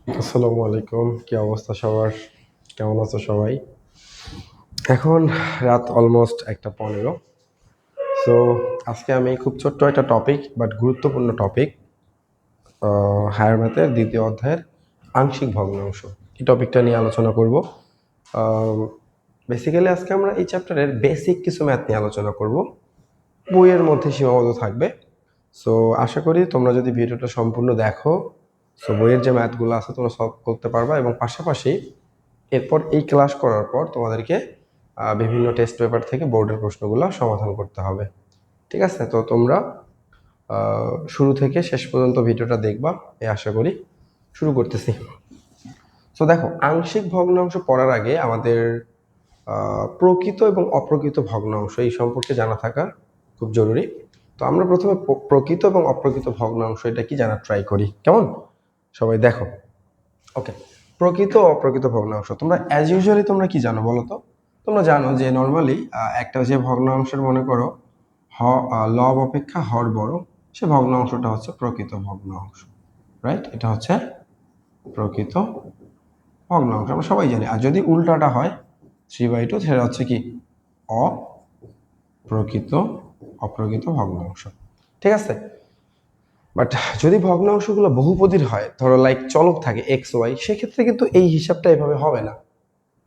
আসসালামু আলাইকুম, কি অবস্থা সবার? কেমন আছো সবাই? এখন রাত অলমোস্ট 1:15। সো আজকে আমি খুব ছোট্ট একটা টপিক বাট গুরুত্বপূর্ণ টপিক, হায়ার ম্যাথের দ্বিতীয় অধ্যায়ের আংশিক ভগ্নাংশ, এই টপিকটা নিয়ে আলোচনা করব। বেসিক্যালি আজকে আমরা এই চ্যাপ্টারের বেসিক কিছু ম্যাথ নিয়ে আলোচনা করব, বইয়ের মধ্যে সীমাবদ্ধ থাকবে। সো আশা করি তোমরা যদি ভিডিওটা সম্পূর্ণ দেখো, সো বইয়ের যে ম্যাথগুলো আছে তোমরা সলভ করতে পারবা, এবং পাশাপাশি এরপর এই ক্লাস করার পর তোমাদেরকে বিভিন্ন টেস্ট পেপার থেকে বোর্ডের প্রশ্নগুলো সমাধান করতে হবে। ঠিক আছে, তো তোমরা শুরু থেকে শেষ পর্যন্ত ভিডিওটা দেখবা, এই আশা করি। শুরু করতেছি। সো দেখো, আংশিক ভগ্নাংশ পড়ার আগে আমাদের প্রকৃত এবং অপ্রকৃত ভগ্নাংশ এই সম্পর্কে জানা থাকা খুব জরুরি। তো আমরা প্রথমে প্রকৃত এবং অপ্রকৃত ভগ্নাংশ এটা কি জানার ট্রাই করি, কেমন? সবাই দেখো। ওকে, প্রকৃত ও অপ্রকৃত ভগ্নাংশ তোমরা অ্যাজ ইউজুয়ালি তোমরা কি জানো বলো তো? তোমরা জানো যে নর্মালি একটা যে ভগ্নাংশের, মনে করো লব অপেক্ষা হর বড়, সে ভগ্নাংশটা হচ্ছে প্রকৃত ভগ্নাংশ, রাইট? এটা হচ্ছে প্রকৃত ভগ্নাংশ, আমরা সবাই জানি। আর যদি উল্টাটা হয় 3/2, সেটা হচ্ছে কি অপ্রকৃত ভগ্নাংশ। ঠিক আছে, বাট যদি ভগ্নাংশগুলো বহুপদীর হয়, ধরো লাইক চলক থাকে এক্স ওয়াই, সেক্ষেত্রে কিন্তু এই হিসাবটা এভাবে হবে না।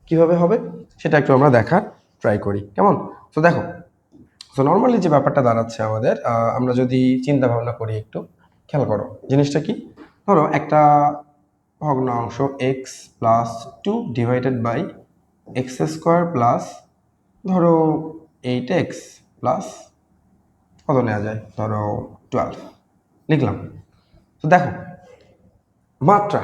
কিভাবে হবে সেটা একটু আমরা দেখার ট্রাই করি, কেমন? তো দেখো, তো নর্মালি যে ব্যাপারটা দাঁড়াচ্ছে আমাদের, আমরা যদি চিন্তা ভাবনা করি একটু, খেয়াল করো জিনিসটা কি। ধরো একটা ভগ্নাংশ X plus 2 divided by x square plus, ধরো 8x প্লাস কত নেওয়া যায়, ধরো 12 লিখলাম। তো দেখো, মাত্রা,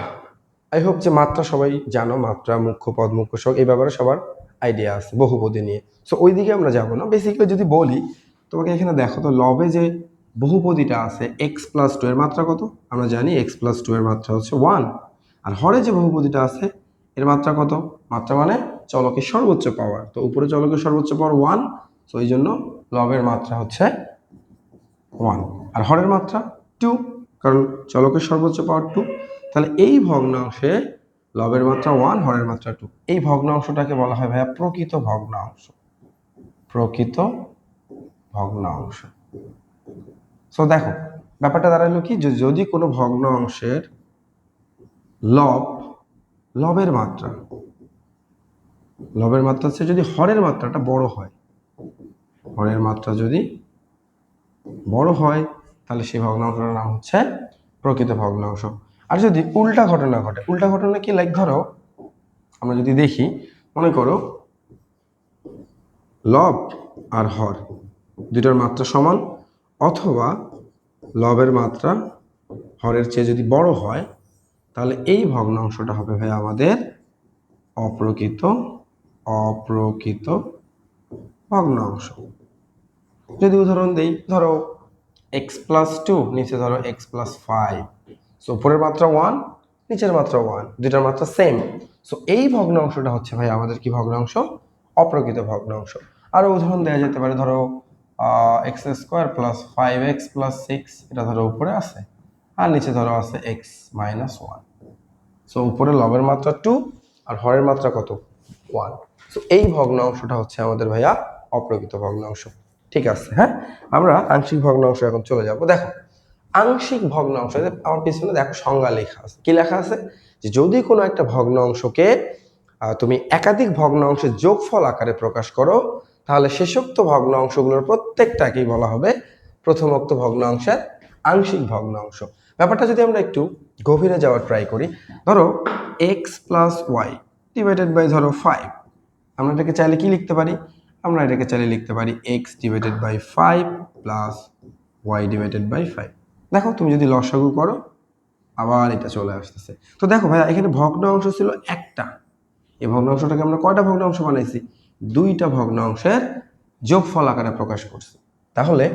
আই হোপ যে মাত্রা সবাই জানো, মাত্রা মুখ্য পদ মুখ্য সহগ এই ব্যাপারে সবার আইডিয়া আছে বহুপদী নিয়ে। সো ওই দিকে আমরা যাবো না। বেসিক্যালি যদি বলি তোমাকে, এখানে দেখো তো, লবে যে বহুপদীটা আছে এক্স প্লাস 2 এর মাত্রা কত? আমরা জানি এক্স প্লাস 2 এর মাত্রা হচ্ছে 1। আর হরে যে বহুপদীটা আছে এর মাত্রা কত? মাত্রা মানে চলকের সর্বোচ্চ পাওয়ার, তো উপরে চলকের সর্বোচ্চ পাওয়ার 1, তো এই জন্য লবের মাত্রা হচ্ছে 1, আর হরের মাত্রা 2, কারণ চলকের সর্বোচ্চ পাওয়ার 2। তাহলে এই ভগ্নাংশে লবের মাত্রা 1, হরের মাত্রা 2, এই ভগ্নাংশটাকে বলা হয় ভাইয়া প্রকৃত ভগ্নাংশ। প্রকৃত ভগ্নাংশ। সো দেখো, ব্যাপারটা দাঁড়ালো কি, যদি কোনো ভগ্নাংশের লবের মাত্রা হচ্ছে যদি হরের মাত্রাটা বড় হয়, হরের মাত্রা যদি বড় হয়, তাহলে সেই ভগ্নাংশটার নাম হচ্ছে প্রকৃত ভগ্নাংশ। আর যদি উল্টা ঘটনা ঘটে, উল্টা ঘটনা কি, লাইক ধরো আমরা যদি দেখি, মনে করো লব আর হর দুইটার মাত্রা সমান, অথবা লবের মাত্রা হরের চেয়ে যদি বড় হয়, তাহলে এই ভগ্নাংশটা হবে ভাই আমাদের অপ্রকৃত ভগ্নাংশ। যদি উদাহরণ দেই, ধরো এক্স প্লাস 2, নিচে ধরো এক্স প্লাস 5, সো উপরের মাত্রা 1, নিচের মাত্রা 1, দুইটার মাত্রা সেম। সো এই ভগ্নাংশটা হচ্ছে ভাই আমাদের কি ভগ্নাংশ? অপ্রকৃত ভগ্নাংশ। আরো উদাহরণ দেওয়া যেতে পারে, ধরো X square plus 5x plus 6, এটা ধরো উপরে আছে, আর নিচে ধরো আছে এক্স মাইনাস 1। সো উপরে লবের মাত্রা 2 আর হরের মাত্রা কত? 1। সো এই ভগ্নাংশটা হচ্ছে আমাদের ভাইয়া অপ্রকৃত ভগ্নাংশ। ঠিক আছে, হ্যাঁ, আমরা আংশিক ভগ্নাংশ এখন চলে যাব। দেখো, আংশিক ভগ্নাংশ, আমার পিছনে দেখো সংজ্ঞা লেখা আছে। কি লেখা আছে? যে যদি কোনো একটা ভগ্নাংশকে তুমি একাধিক ভগ্নাংশের যোগফল আকারে প্রকাশ করো, তাহলে শেষোক্ত ভগ্নাংশগুলোর প্রত্যেকটাকেই বলা হবে প্রথমোক্ত ভগ্নাংশের আংশিক ভগ্নাংশ। ব্যাপারটা যদি আমরা একটু গভীরে যাওয়ার ট্রাই করি, ধরো X plus Y divided by ধরো 5, আমরা এটাকে চাইলে কি লিখতে পারি? আমরা এটাকে চাইলে লিখতে পারি X divided by 5 plus Y divided by 5। দেখো, তুমি যদি লসাগু করো আবার এটা চলে আসতেছে। তো দেখো ভাইয়া, এখানে ভগ্নাংশ ছিল একটা, এই ভগ্নাংশটাকে আমরা কয়টা ভগ্নাংশ বানাইছি? দুইটা ভগ্নাংশের যোগফল আকারে প্রকাশ করছি। তাহলে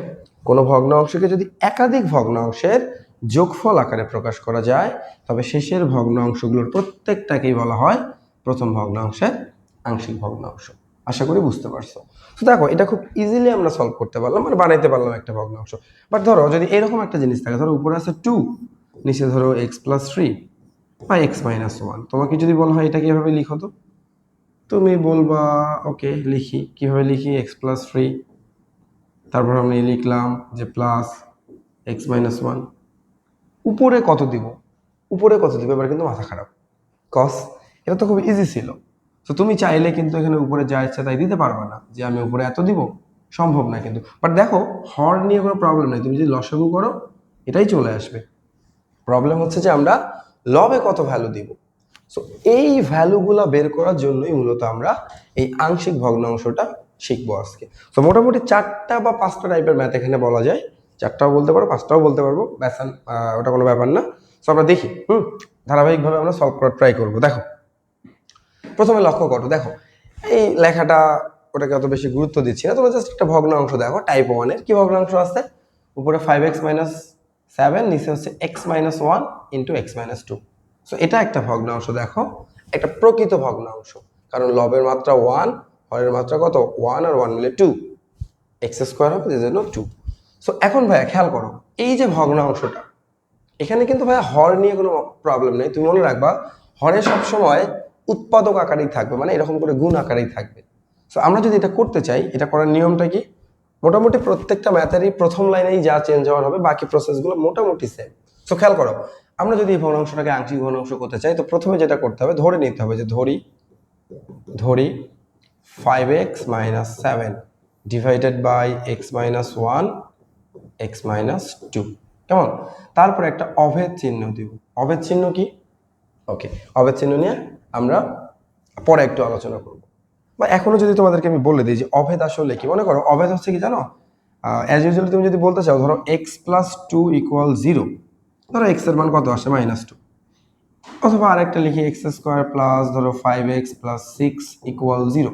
কোনো ভগ্নাংশকে যদি একাধিক ভগ্নাংশের যোগফল আকারে প্রকাশ করা যায়, তবে শেষের ভগ্নাংশগুলোর প্রত্যেকটাকেই বলা হয় প্রথম ভগ্নাংশের আংশিক ভগ্নাংশ। আশা করি বুঝতে পারছো। তো দেখো, এটা খুব ইজিলি আমরা সলভ করতে পারলাম, মানে বানাইতে পারলাম একটা ভগ্নাংশ। বাট ধরো যদি এরকম একটা জিনিস থাকে, ধরো উপরে আছে 2, নিচে ধরো এক্স প্লাস 3, বা এক্স মাইনাস ওয়ান। তোমাকে যদি বলা হয় এটাকে এভাবে লিখো, তো তুমি বলবা ওকে লিখি। কিভাবে লিখি? এক্স প্লাস থ্রি, তারপর আমি লিখলাম যে প্লাস এক্স মাইনাস ওয়ান। উপরে কত দিব? উপরে কত দিব এবার কিন্তু মাথা খারাপ, কস এটা তো খুব ইজি ছিল। তো তুমি চাইলে কিন্তু এখানে উপরে যা ইচ্ছা তাই দিতে পারবে না, যে আমি উপরে এত দিব, সম্ভব না কিন্তু। বাট দেখো হর নিয়ে কোনো প্রবলেম নেই, তুমি যদি লসাগু করো এটাই চলে আসবে। প্রবলেম হচ্ছে যে আমরা লবে কত ভ্যালু দিব। সো এই ভ্যালুগুলা বের করার জন্যই মূলত আমরা এই আংশিক ভগ্নাংশটা শিখবো আজকে। তো মোটামুটি 4টা বা 5টা টাইপের ম্যাথ এখানে বলা যায়, 4টাও বলতে পারো 5টাও বলতে পারবো, ব্যাসান ওটা কোনো ব্যাপার না। সো আমরা দেখি ধারাবাহিকভাবে আমরা সলভ করার ট্রাই করবো। দেখো প্রথমে লক্ষ্য করো, দেখো এই লেখাটা ওটাকে অত বেশি গুরুত্ব দিচ্ছি না, তোমরা জাস্ট একটা ভগ্নাংশ দেখো টাইপ 1-এর। কি ভগ্নাংশ আছে? উপরে 5x মাইনাস 7, নিচে হচ্ছে x minus 1 into x minus 2। So এটা একটা ভগ্নাংশ, দেখো একটা প্রকৃত ভগ্নাংশ, কারণ লবের মাত্রা 1, হরের মাত্রা কত? 1 আর 1 মিলে 2, এক্স স্কোয়ার হবে এই জন্য 2। সো এখন ভাইয়া খেয়াল করো, এই যে ভগ্নাংশটা, এখানে কিন্তু ভাইয়া হর নিয়ে কোনো প্রবলেম নেই। তুমি মনে রাখবা হরে সবসময় উৎপাদক আকারেই থাকবে, মানে এরকম করে গুণ আকারেই থাকবে। সো আমরা যদি এটা করতে চাই, এটা করার নিয়মটা কি? মোটামুটি প্রত্যেকটা ম্যাথেরই প্রথম লাইনেই যা চেঞ্জ হওয়ার হবে, বাকি প্রসেসগুলো মোটামুটি সেম। সো খেয়াল করো, আমরা যদি এই ভগ্নাংশটাকে আংশিক ভগ্নাংশ করতে চাই, তো প্রথমে যেটা করতে হবে, ধরে নিতে হবে যে ধরি 5x minus 7 divided by x minus 1 x minus 2, কেমন? তারপরে একটা অভেদ চিহ্ন দিব। অভেদ চিহ্ন কি? ওকে, অভেদ চিহ্ন নিয়ে আমরা পরে একটু আলোচনা করব। বা এখনো যদি তোমাদেরকে আমি বলে দিই যে অভেদ আসলে কি, মনে করো অভেদ হচ্ছে কি জানো? অ্যাজ ইউজুয়ালি তুমি যদি বলতে চাও, ধরো এক্স প্লাস 2 ইকুয়াল 0, ধরো এক্স এর মান কত আসে? -2। অথবা আরেকটা লিখি এক্স স্কোয়ার প্লাস ধরো 5x প্লাস 6 ইকুয়াল 0।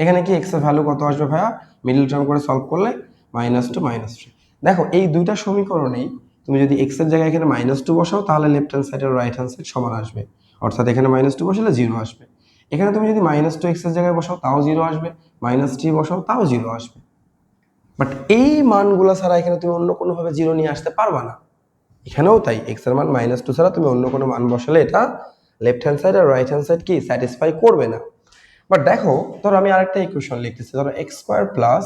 এখানে কি এক্স এর ভ্যালু কত আসবে ভাইয়া? মিডল টার্ম করে সলভ করলে -2 -3। দেখো এই দুইটা সমীকরণেই তুমি যদি এক্স এর জায়গায় এখানে -2 বসাও, তাহলে লেফট হ্যান্ড সাইড আর রাইট হ্যান্ড সাইড সমান আসবে, অর্থাৎ এখানে -2 বসালে 0 আসবে। এখানে তুমি যদি -2 এক্স এর জায়গায় বসাও তাও 0 আসবে, -3 বসাও তাও 0 আসবে। বাট এই মানগুলো ছাড়া এখানে তুমি অন্য কোনোভাবে 0 নিয়ে আসতে পারবা না। এখানেও তাই, এক্স এর মান -2 ছাড়া তুমি অন্য কোনো মান বসালে এটা লেফট হ্যান্ড সাইড আর রাইট হ্যান্ড সাইড কি স্যাটিসফাই করবে না। বাট দেখো, ধরো আমি আরেকটা ইকুয়েশন লিখতেছি, ধরো X square plus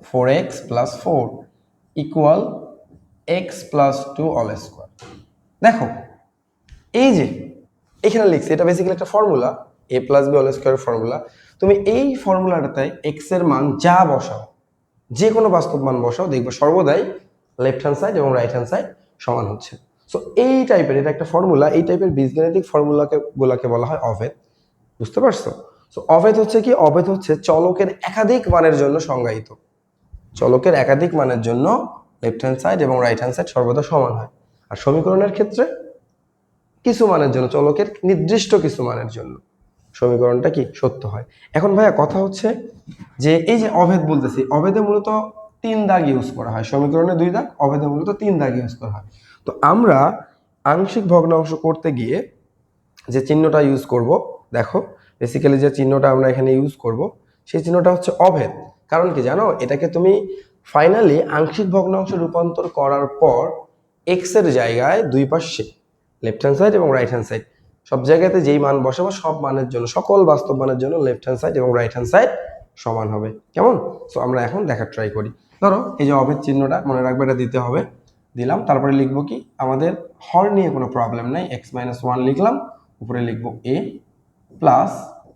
4x plus 4 equal X plus 2 all square. দেখো এই যে এখানে লিখছি, এটা বেসিক্যালি একটা formula, a plus B all স্কোয়ারের ফর্মুলা। তুমি এই ফর্মুলাটাতে এক্স এর মান যা বসাও, যে কোনো বাস্তব মান বসাও, দেখবে সর্বদাই লেফট হ্যান্ড সাইড এবং রাইট হ্যান্ড সাইড সমান হচ্ছে। সো এই টাইপের, এটা একটা ফর্মুলা, এই টাইপের বীজগাণিতিক ফর্মুলাকে বলা হয় অভেদ। বুঝতে পারছো? সো অভেদ হচ্ছে কি? অভেদ হচ্ছে চলকের একাধিক মানের জন্য সংজ্ঞায়িত। চলকের একাধিক মানের জন্য লেফট হ্যান্ড সাইড এবং রাইট হ্যান্ড সাইড সর্বদা সমান হয়। আর সমীকরণের ক্ষেত্রে কিছু মানের জন্য, চলকের নির্দিষ্ট কিছু মানের জন্য সমীকরণটা কি সত্য হয়। এখন ভাইয়া কথা হচ্ছে যে এই যে অভেদ বলতেছি, অভেদে মূলত 3 দাগ ইউজ করা হয়, সমীকরণে 2 দাগ, অভেদে মূলত 3 দাগ ইউজ করা হয়। তো আমরা আংশিক ভগ্নাংশ করতে গিয়ে যে চিহ্নটা ইউজ করব, দেখো বেসিক্যালি যে চিহ্নটা আমরা এখানে ইউজ করব, সেই চিহ্নটা হচ্ছে অভেদ। কারণ কি জানো? এটাকে তুমি ফাইনালি আংশিক ভগ্নাংশে রূপান্তর করার পর এক্স এর জায়গায় দুই পাশে লেফট হ্যান্ড সাইড এবং রাইট হ্যান্ড সাইড সব জায়গাতে যেই মান বসাবো, সব মানের জন্য, সকল বাস্তব মানের জন্য লেফট হ্যান্ড সাইড এবং রাইট হ্যান্ড সাইড সমান হবে, কেমন? সো আমরা এখন দেখার ট্রাই করি। ধরো এই যে অভেদ চিহ্নটা মনে রাখবে, এটা দিতে হবে, দিলাম। তারপরে লিখবো কি, আমাদের হর নিয়ে কোনো প্রবলেম নাই, এক্স মাইনাস 1 লিখলাম, উপরে লিখবো a প্লাস,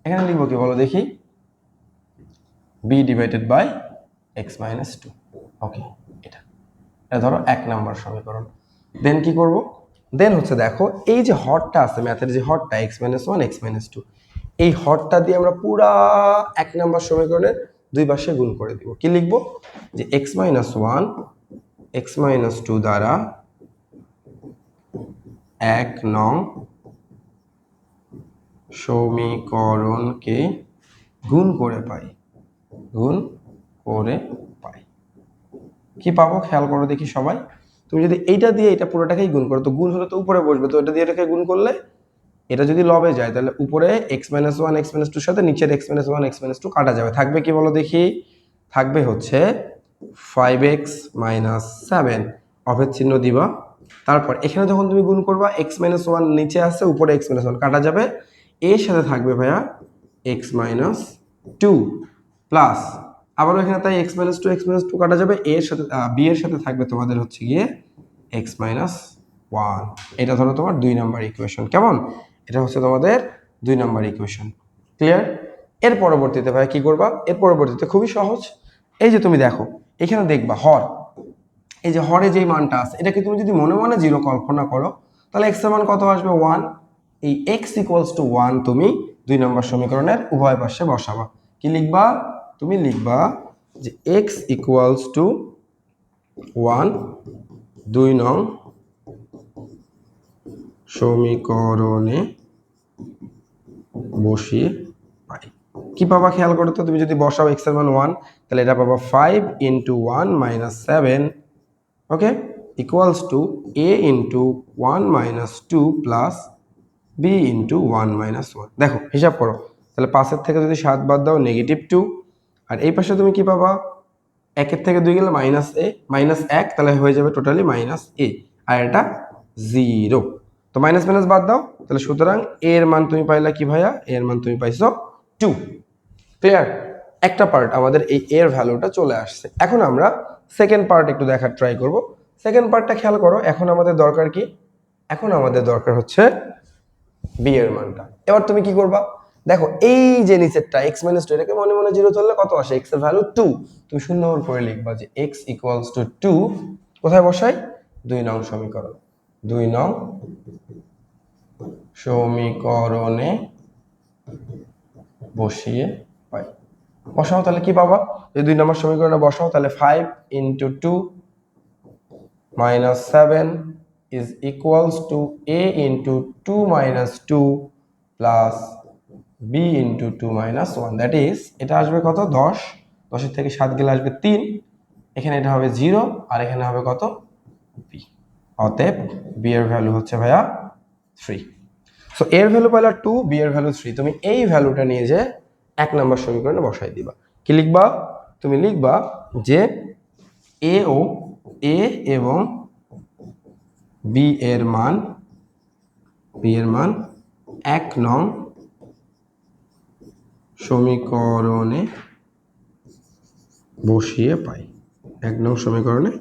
এখানে লিখবো কি বলো দেখি, b divided by x minus 2। Okay, এটা ধরো 1 নাম্বার সমীকরণ। দেন কি করব? দেন হচ্ছে দেখো এই যে হরটা আছে ম্যাথের, যে হরটা এক্স মাইনাস 1 এক্স মাইনাস 2, এই হরটা দিয়ে আমরা পুরা 1 নাম্বার সমীকরণের দুই পাশে গুণ করে দিব। কি লিখবো? যে এক্স মাইনাস 1 এক্স মাইনাস 2 দ্বারা 1 নং সমীকরণকে গুণ করে পাই, গুণ করে পাই। কি পাবো খেয়াল করো দেখি সবাই। তুমি যদি এইটা দিয়ে এটা পুরোটাকেই গুণ করো, তো গুণ হলে তো উপরে বসবে, তো এটা দিয়ে এটাকে গুণ করলে এটা যদি লবে যায়, তাহলে উপরে এক্স মাইনাস 1 এক্স মাইনাস 2 সাথে নিচের এক্স মাইনাস 1 এক্স মাইনাস 2 কাটা যাবে। থাকবে কি বলো দেখি? থাকবে হচ্ছে 5x মাইনাস 7, অভেদ চিহ্ন দিবা, তারপর এখানে যখন তুমি গুণ করবা এক্স মাইনাস ওয়ান নিচে আসছে, উপরে এক্স মাইনাস ওয়ান কাটা যাবে, এর সাথে থাকবে ভাইয়া এক্স মাইনাস টু প্লাস আবারও এখানে তাই এক্স মাইনাস টু কাটা যাবে, এর সাথে বি এর সাথে থাকবে তোমাদের হচ্ছে গিয়ে এক্স মাইনাস ওয়ান। এটা ধরো তোমার 2 নাম্বার ইকুয়েশন। কেমন? এটা হচ্ছে তোমাদের 2 নাম্বার ইকুয়েশন। ক্লিয়ার? এর পরবর্তীতে ভাই কি করবা? এর পরবর্তীতে খুবই সহজ। এই যে তুমি দেখো এখানে দেখবা হর, এই যে হরে যেই মানটা আছে এটাকে তুমি যদি মনে মনে 0 কল্পনা করো তাহলে এক্স এর মান কত আসবে? 1। এই এক্স ইকুয়ালস টু 1 তুমি 2 নম্বর সমীকরণের উভয় পাশে বসাবা। কি লিখবা? তুমি লিখবা যে এক্স ইকুয়ালস টু 1 2 নং সমীকরণে বসিয়ে পাই। কি পাবা খেয়াল করো তো, তুমি যদি বসাও এক্স এর মান 1 তাহলে এটা পাবা 5 into 1 minus 7, okay, equals to a into 1 minus 2 plus b into 1 minus 1। দেখো হিসাব করো, তাহলে 5 থেকে যদি 7 বাদ দাও -2, আর এই পাশে তুমি কি পাবা? 1 থেকে 2 গেলে মাইনাস a, মাইনাস 1, তাহলে হয়ে যাবে টোটালি মাইনাস a, আর এটা 0। তো মাইনাস মাইনাস বাদ দাও, তাহলে সুতরাং a এর মান তুমি পাইলা কি ভাইয়া? a এর মান তুমি পাইছো 2। ক্লিয়ার? একটা পার্ট আমাদের এই এর ভ্যালুটা চলে আসছে। এখন আমরা সেকেন্ড পার্ট একটু দেখার ট্রাই করব। সেকেন্ড পার্টটা খেয়াল করো, এখন আমাদের দরকার কি? এখন আমাদের দরকার হচ্ছে বি এর মানটা। এবার তুমি কি করবা? দেখো এই যে নিচেরটা x - 2 এটাকে মনে মনে 0 ধরলে কত আসে? x এর ভ্যালু 2। তুমি সুন্দর করে লিখবা যে x ইকুয়ালস টু 2 কোথায় বসাই? 2 নং সমীকরণ। 2 নং সমীকরণে বসিয়ে পাই। বসাও তাহলে কি পাবা? এই 2 নম্বর সমীকরণে বসাও তাহলে 5 into 2 minus 7 is equals to a into 2 minus 2 plus b into 2 minus 1, that is এটা আসবে কত? 10। 10 এর থেকে 7 গেলে আসবে 3, এখানে এটা হবে 0 আর এখানে হবে কত? b। অতএব b এর ভ্যালু হচ্ছে ভাইয়া 3। সো এর ভ্যালু পাইলা 2, b এর ভ্যালু 3। তুমি এই ভ্যালুটা নিয়ে যে 1 নম্বর সমীকরণে বসাই দিবা। কি লিখবা? তুমি লিখবা যে a এবং b এর মান 1 নং সমীকরণে বসিয়ে পাই। 1 নং সমীকরণে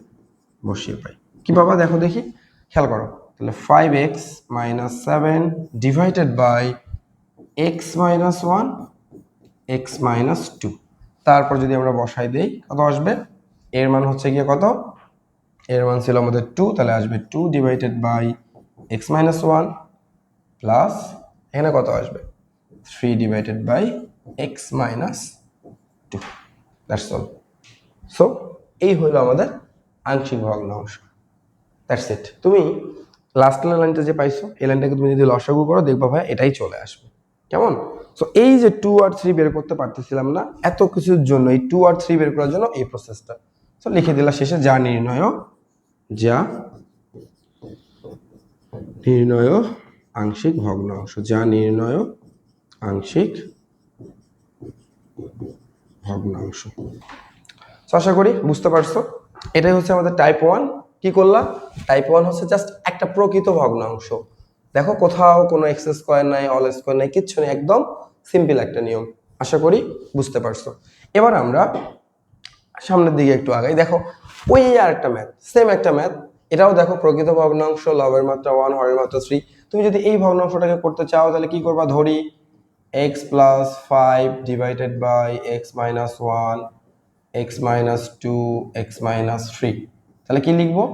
বসিয়ে পাই। কি বাবা? দেখো দেখি, খেয়াল করো, তাহলে 5x - 7 divided by x - 1 x - 2। তারপর যদি আমরা বসাই দেই কত আসবে? এর মান হচ্ছে গিয়ে কত? এর মান ছিল আমাদের 2, তাহলে আসবে 2 ডিভাইডেড বাই x - 1 প্লাস এখানে কত আসবে? 3 divided by x - 2। That's all. So এই হলো আমাদের আংশিক ভগ্নাংশ। That's it. তুমি লাস্ট লাইনটা যে পাইছো এই লাইনটাকে তুমি যদি লসাগু করো দেখবা ভাই এটাই চলে আসবে। কেমন? সো এই যে 2 আর 3 বের করতে পারতেছিলাম না এত কিছুর জন্য, এই 2 আর 3 বের করার জন্য এই প্রসেসটা। সো লিখে দিলা শেষে যা নির্ণয় আংশিক ভগ্নাংশ, যা নির্ণয় আংশিক ভগ্নাংশ। আশা করি বুঝতে পারছো। এটাই হচ্ছে আমাদের টাইপ 1। কি করলা? টাইপ 1 হচ্ছে জাস্ট একটা প্রকৃত ভগ্নাংশ। দেখো কোথাও কোনো এক্স স্কোয়ার নাই, অল স্কোয়ার নাই, কিচ্ছু নেই, একদম সিম্পল একটা নিয়ম। আশা করি বুঝতে পারছো। এবার আমরা সামনের দিকে একটু আগাই। দেখো ওই আর একটা ম্যাথ, সেম একটা ম্যাথ, এটাও দেখো প্রকৃত ভগ্নাংশ, লবের মাত্রা 1, হরের মাত্রা 3। তুমি যদি এই ভগ্নাংশটাকে করতে চাও তাহলে কি করবা? ধরি x + 5 divided by x - 1 x - 2 x - 3। তাহলে কি লিখবো?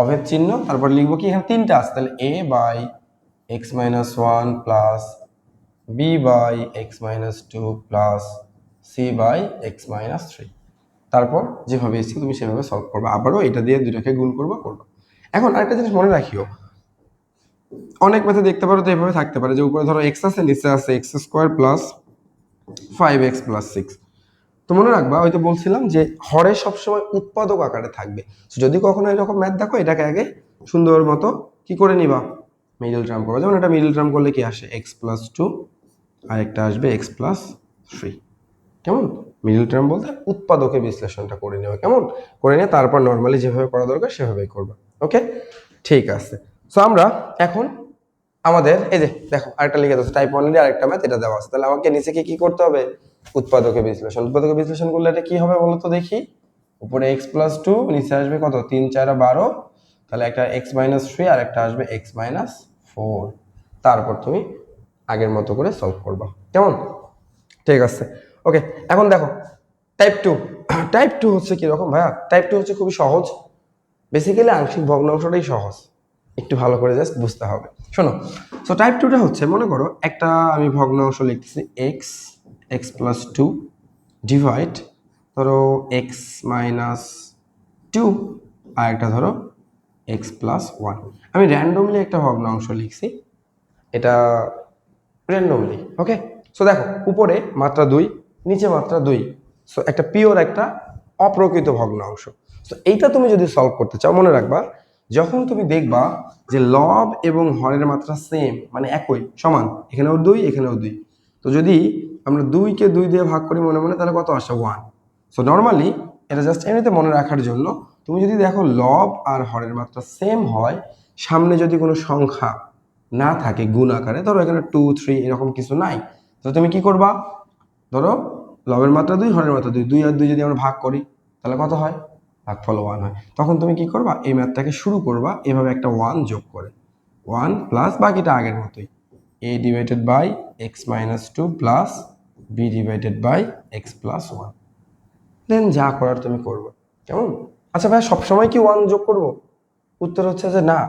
অভেদ চিহ্ন, তারপর লিখবো কি? এখানে তিনটা আছে, তাহলে a by x - 1 plus b by x - 2 plus c by x - 3। তারপর যেভাবে এসেছে তুমি সেভাবে সলভ করবে। আবারও এটা দিয়ে দুটাকে গুণ করবা। এখন আরেকটা জিনিস মনে রাখিও, অনেক ম্যাথে দেখতে পারো তো এভাবে থাকতে পারে যে উপরে ধরো x আছে, নিচে আছে x² প্লাস 5x প্লাস 6। তো মনে রাখবা, ওই তো বলছিলাম যে হরে সবসময় উৎপাদক আকারে থাকবে। যদি কখনো এরকম ম্যাথ দেখো এটাকে আগে সুন্দর মতো কি করে নিবা? মিডল টার্ম করো। যেমন এটা মিডল টার্ম করলে কি আসে? x + 2 আর একটা আসবে x + 3। কেমন? মিডল টার্ম বলতে উৎপাদকে বিশ্লেষণটা করে নেওয়া। কেমন করে নিয়ে তারপর নর্মালি যেভাবে করা দরকার সেভাবেই করবা। ওকে, ঠিক আছে। সো আমরা এখন আমাদের এই যে দেখো আরেকটা লিখে দাও, টাইপ 1 এর আরেকটা ম্যাথ এটা দেওয়া আছে। তাহলে আমাকে নিচে কি করতে হবে? উৎপাদকে বিশ্লেষণ করলে এটা কি হবে বলো তো দেখি। উপরে x+2, নিচে আসবে কত? 3 4 12, তাহলে একটা x-3 আর একটা আসবে x-4। তারপর তুমি আগের মতো করে সলভ করবা, কেমন? ঠিক আছে, ওকে। এখন দেখো টাইপ 2। টাইপ 2 হচ্ছে কি রকম ভাইয়া? টাইপ 2 হচ্ছে খুবই সহজ। বেসিক্যালি আংশিক ভগ্নাংশটাই সহজ, একটু ভালো করে জাস্ট বুঝতে হবে। শোনো, সো টাইপ 2টা হচ্ছে, মনে করো একটা আমি ভগ্নাংশ লিখতেছি x+2 ডিভাইড ধরো x-2 আর একটা ধরো x+1। আমি র্যান্ডমলি একটা ভগ্নাংশ লিখছি, এটা র্যান্ডমলি, ওকে। সো দেখো উপরে মাত্রা 2, নিচে মাত্রা 2, সো একটা পিওর একটা অপ্রকৃত ভগ্নাংশ। সো এইটা তুমি যদি সলভ করতে চাও, মনে রাখবা যখন তুমি দেখবা যে লব এবং হরের মাত্রা সেম, মানে একই সমান, এখানেও 2 এখানেও 2, তো যদি আমরা 2কে 2 দিয়ে ভাগ করি মনে মনে, তাহলে কত আসে? 1। সো নর্মালি এটা জাস্ট এমনিতে মনে রাখার জন্য, তুমি যদি দেখো লব আর হরের মাত্রা সেম হয়, সামনে যদি কোনো সংখ্যা না থাকে গুণ আকারে, ধরো এখানে 2 3 এরকম কিছু নাই, তো তুমি কি করবা? ধরো লবের মাত্রা 2, হরের মাত্রা 2, 2 আর 2 যদি আমরা ভাগ করি তাহলে কত হয়? ভাগফল 1 হয়। তখন তুমি কি করবা? এই ম্যাথটাকে শুরু করবা এভাবে একটা 1 যোগ করে, 1 প্লাস বাকিটা আগের মতোই, a divided by x-2 plus b divided by x+1। Then যা করার তুমি করবে, কেমন? আচ্ছা ভাই সবসময় কি 1 যোগ করব? উত্তর হচ্ছে যে না।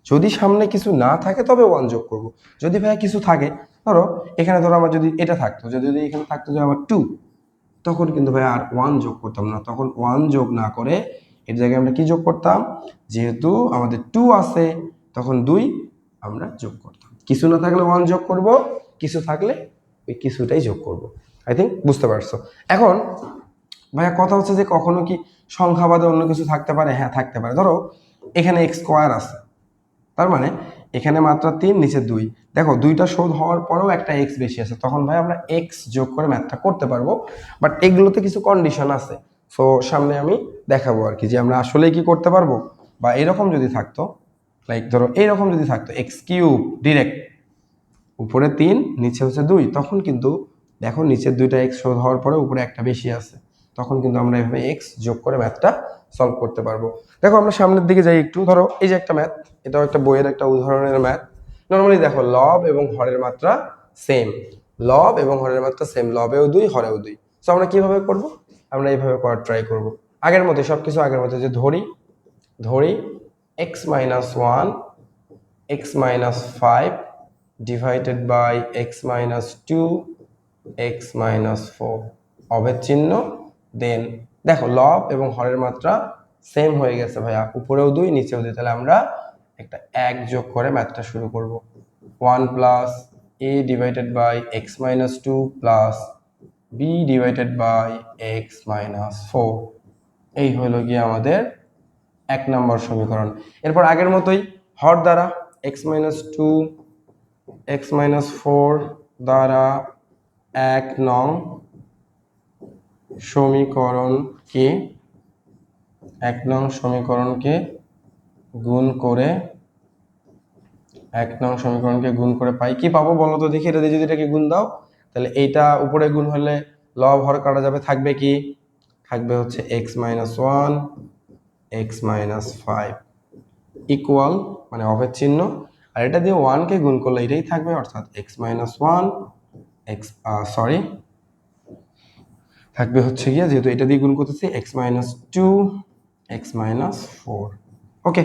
যদি সামনে কিছু না থাকে তবে 1 যোগ করব। যদি ভাই কিছু থাকে, ধরো এখানে ধরো আমার যদি এটা থাকতো, যদি এখানে থাকতো যে আমার 2, তখন কিন্তু ভাই আর 1 যোগ করতাম না। তখন 1 যোগ না করে এর জায়গায় আমরা কি যোগ করতাম? যেহেতু আমাদের 2 আছে, তখন 2 আমরা যোগ করতাম। কিছু না থাকলে 1 যোগ করব, কিছু থাকলে ওই কিছুটাই যোগ করব। আই থিঙ্ক বুঝতে পারছো। এখন ভাইয়া কথা হচ্ছে যে কখনো কি সংখ্যা বাদে অন্য কিছু থাকতে পারে? হ্যাঁ থাকতে পারে। ধরো এখানে x² আছে, তার মানে এখানে মাত্রা 3, নিচে 2। দেখো 2টা শোধ হওয়ার পরেও একটা x বেশি আছে, তখন ভাই আমরা x যোগ করে ম্যাথটা করতে পারবো। বাট এগুলোতে কিছু কন্ডিশন আছে, সো সামনে আমি দেখাবো আর কি যে আমরা আসলেই কি করতে পারবো। বা এরকম যদি থাকতো, লাইক ধরো এইরকম যদি থাকতো x³ ডিরেক্ট, উপরে 3 নিচে হচ্ছে 2, তখন কিন্তু দেখো নিচের 2টা x শোধ হওয়ার পরে উপরে একটা বেশি আছে, তখন কিন্তু আমরা এভাবে x যোগ করে ম্যাথটা সলভ করতে পারবো। দেখো আমরা সামনের দিকে যাই একটু। ধরো এই যে একটা ম্যাথ, এটাও একটা বইয়ের একটা উদাহরণের ম্যাথ। নর্মালি দেখো লব এবং হরের মাত্রা সেম, লব এবং হরের মাত্রা সেম, লবেও 2 হরেও 2। সো আমরা কিভাবে করব? আমরা এইভাবে করার ট্রাই করব আগের মতো, সবকিছু আগের মতো, যে ধরি x-1 x-5 divided by x-2 x-4, অভেদ চিহ্ন। দেন দেখো লব এবং হরের মাত্রা সেম হয়ে গেছে ভাইয়া, উপরেও 2 নিচেও 2, তাহলে আমরা একটা 1 যোগ করে ম্যাথটা শুরু করব। 1 plus a divided by x-2 plus b divided by x-4, এই হলো গিয়ে আমাদের 1 নম্বর সমীকরণ। এরপর আগের মতোই হর দ্বারা x-2 x-4 দ্বারা 1 নং সমীকরণকে গুণ করে 1 নং সমীকরণকে গুণ করে পাই কি পাবো বলো তো দেখি। এটা দিয়ে যদি এটাকে গুণ দাও, তাহলে এইটা উপরে গুণ হলে লব হর কাটা যাবে, থাকবে কি? থাকবে হচ্ছে x-1 x-5 ইকুয়াল, মানে অভেদ চিহ্ন, আর এটা দিয়ে 1 কে গুণ করলে এটাই থাকবে, অর্থাৎ x-1 থাকবে হচ্ছে গিয়ে, যেহেতু এটা দিয়ে গুণ করতেছি, x-2 x-4। ওকে,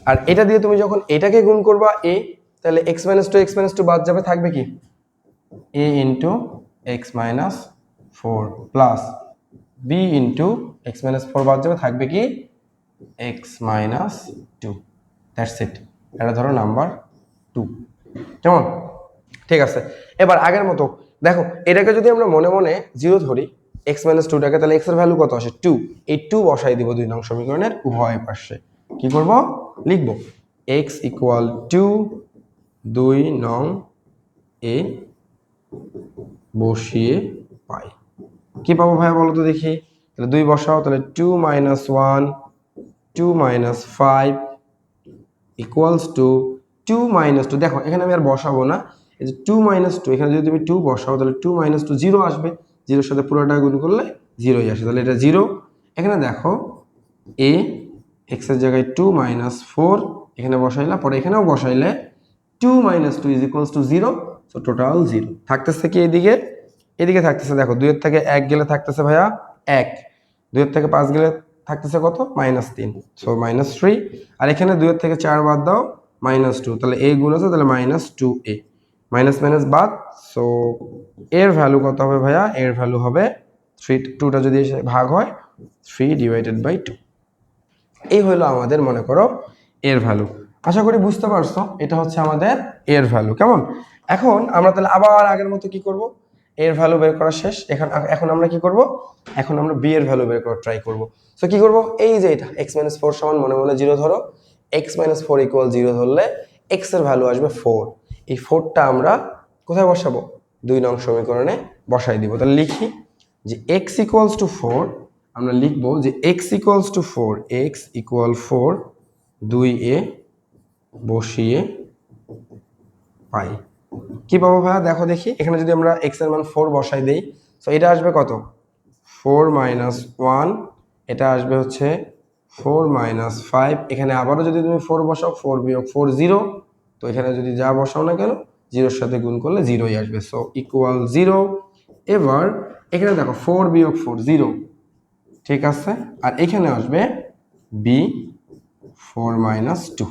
আর এটা দিয়ে তুমি যখন এটাকে গুণ করবা a, তাহলে x-2 x-2 বাদ যাবে, থাকবে কি? a into x-4 plus b into x-4 বাদ যাবে, থাকবে কি? x-2। That's it. এটা ধরো নাম্বার 2, কেমন? ঠিক আছে। এবার আগের মতো দেখো, এটাকে যদি আমরা মনে মনে 0 ধরি, x-2টাকে, তাহলে x এর ভ্যালু কত আসে? 2। এই 2 বসাই দিব 2 নং সমীকরণের উভয় পাশে। কি করব? লিখব x ইকুয়াল টু 2 নং এ বসিয়ে পাই। কি পাবো ভাইয়া বলো তো দেখি। তাহলে 2 বসাও, তাহলে 2 - 1 2 - 5 ইকুয়ালস টু 2 মাইনাস 2, দেখো এখানে আমি আর বসাবো না, এই যে 2 মাইনাস 2, এখানে যদি তুমি 2 বসাও তাহলে 2 মাইনাস 2 0 আসবে, জিরোর সাথে পুরোটা গুণ করলে 0ই আসে, তাহলে এটা 0। এখানে দেখো a এক্স এর জায়গায় 2 মাইনাস 4 এখানে বসাইলা, পরে এখানেও বসাইলে 2 minus 2 is equals to 0, so total 0 থাকতেছে কি এদিকে, এদিকে থাকতেছে দেখো 2 এর থেকে 1 গেলে থাকতেছে ভাইয়া 1, 2 এর থেকে 5 গেলে থাকতেছে কত -3, সো -3, আর এখানে 2 এর থেকে 4 বাদ দাও -2, তাহলে a গুণ আছে তাহলে -2a, মাইনাস মাইনাস বাদ, সো এর ভ্যালু কত হবে ভাইয়া, এর ভ্যালু হবে 3, 2টা যদি এসে ভাগ হয় 3/2। এই হলো আমাদের মনে করো এর ভ্যালু। আশা করি বুঝতে পারছো, এটা হচ্ছে আমাদের এর ভ্যালু। কেমন, এখন আমরা তাহলে আবার আগের মতো কি করব, এর ভ্যালু বের করা শেষ, এখন আমরা কি করব, এখন আমরা বি এর ভ্যালু বের করার ট্রাই করব। সো কি করব, এই যে এটা x - 4 সমান মনে মনে 0 ধরো, x - 4 = 0 ধরলে x এর ভ্যালু আসবে 4, এই 4টা আমরা কোথায় বসাবো, 2 নং সমীকরণে বসাই দিব। তাহলে লিখি যে x = 4, আমরা লিখবো যে x = 4, x = 4, 2a বসিয়ে পাই কি পাবো ভাইয়া, দেখো দেখি এখানে যদি আমরা x এর মান 4 বসাই দেই, সো এটা আসবে কত 4 - 1, এটা আসবে হচ্ছে 4 - 5, এখানে আবারও যদি তুমি 4 বসাও 4 - 4 0, তো এখানে যদি যা বসাও না কেন 0 এর সাথে গুণ করলে 0ই আসবে, সো ইকুয়াল 0। এবার এখানে দেখো 4 - 4 0, ঠিক আছে, আর এখানে আসবে b 4 - 2।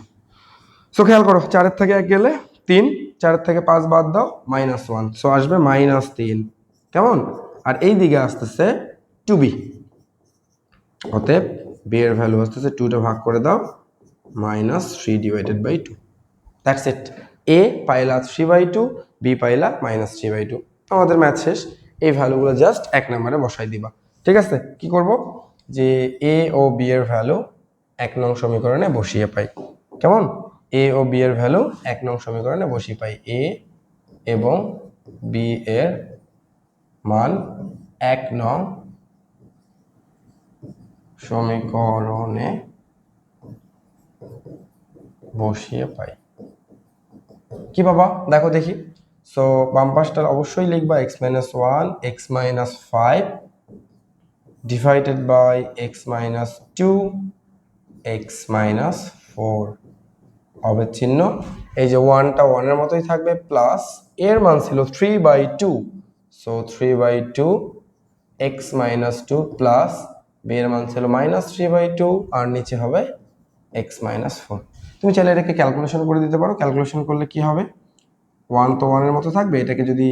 সো খেয়াল করো 4 এর থেকে 1 গেলে 3, 4 এর থেকে 5 বাদ দাও -1, সো আসবে -3, কেমন, আর এই দিকে আসতেছে 2b, অতএব b এর ভ্যালু আসতেছে 2টা ভাগ করে দাও -3/2, দ্যাটস ইট। a পাইলা 3/2, b পাইলা -3/2, আমাদের ম্যাথ শেষ। এই ভ্যালুগুলো জাস্ট 1 নম্বরে বসাই দিবা, ঠিক আছে। কি করব, যে a ও b এর ভ্যালু 1 নং সমীকরণে বসিয়ে পাই, কেমন, a ও b এর ভ্যালু 1 নং সমীকরণে বসিয়ে পাই, a এবং b এর মান 1 নং সমীকরণে বসিয়ে পাই। কি বাবা দেখো দেখি, সো বাম পাশটা অবশ্যই লিখবা x - 1 x - 5 divided by x - 2 x - 4 অবিচ্ছিন্ন, এই যে 1টা 1 এর মতোই থাকবে, প্লাস এর মান ছিল 3/2, সো 3/2 x - 2 প্লাস b এর মান ছিল -3/2, আর নিচে হবে x - 4। তুমি চাইলে এটাকে ক্যালকুলেশন করে দিতে পারো, ক্যালকুলেশন করলে কি হবে, 1 তো 1 এর মতো থাকবে, এটাকে যদি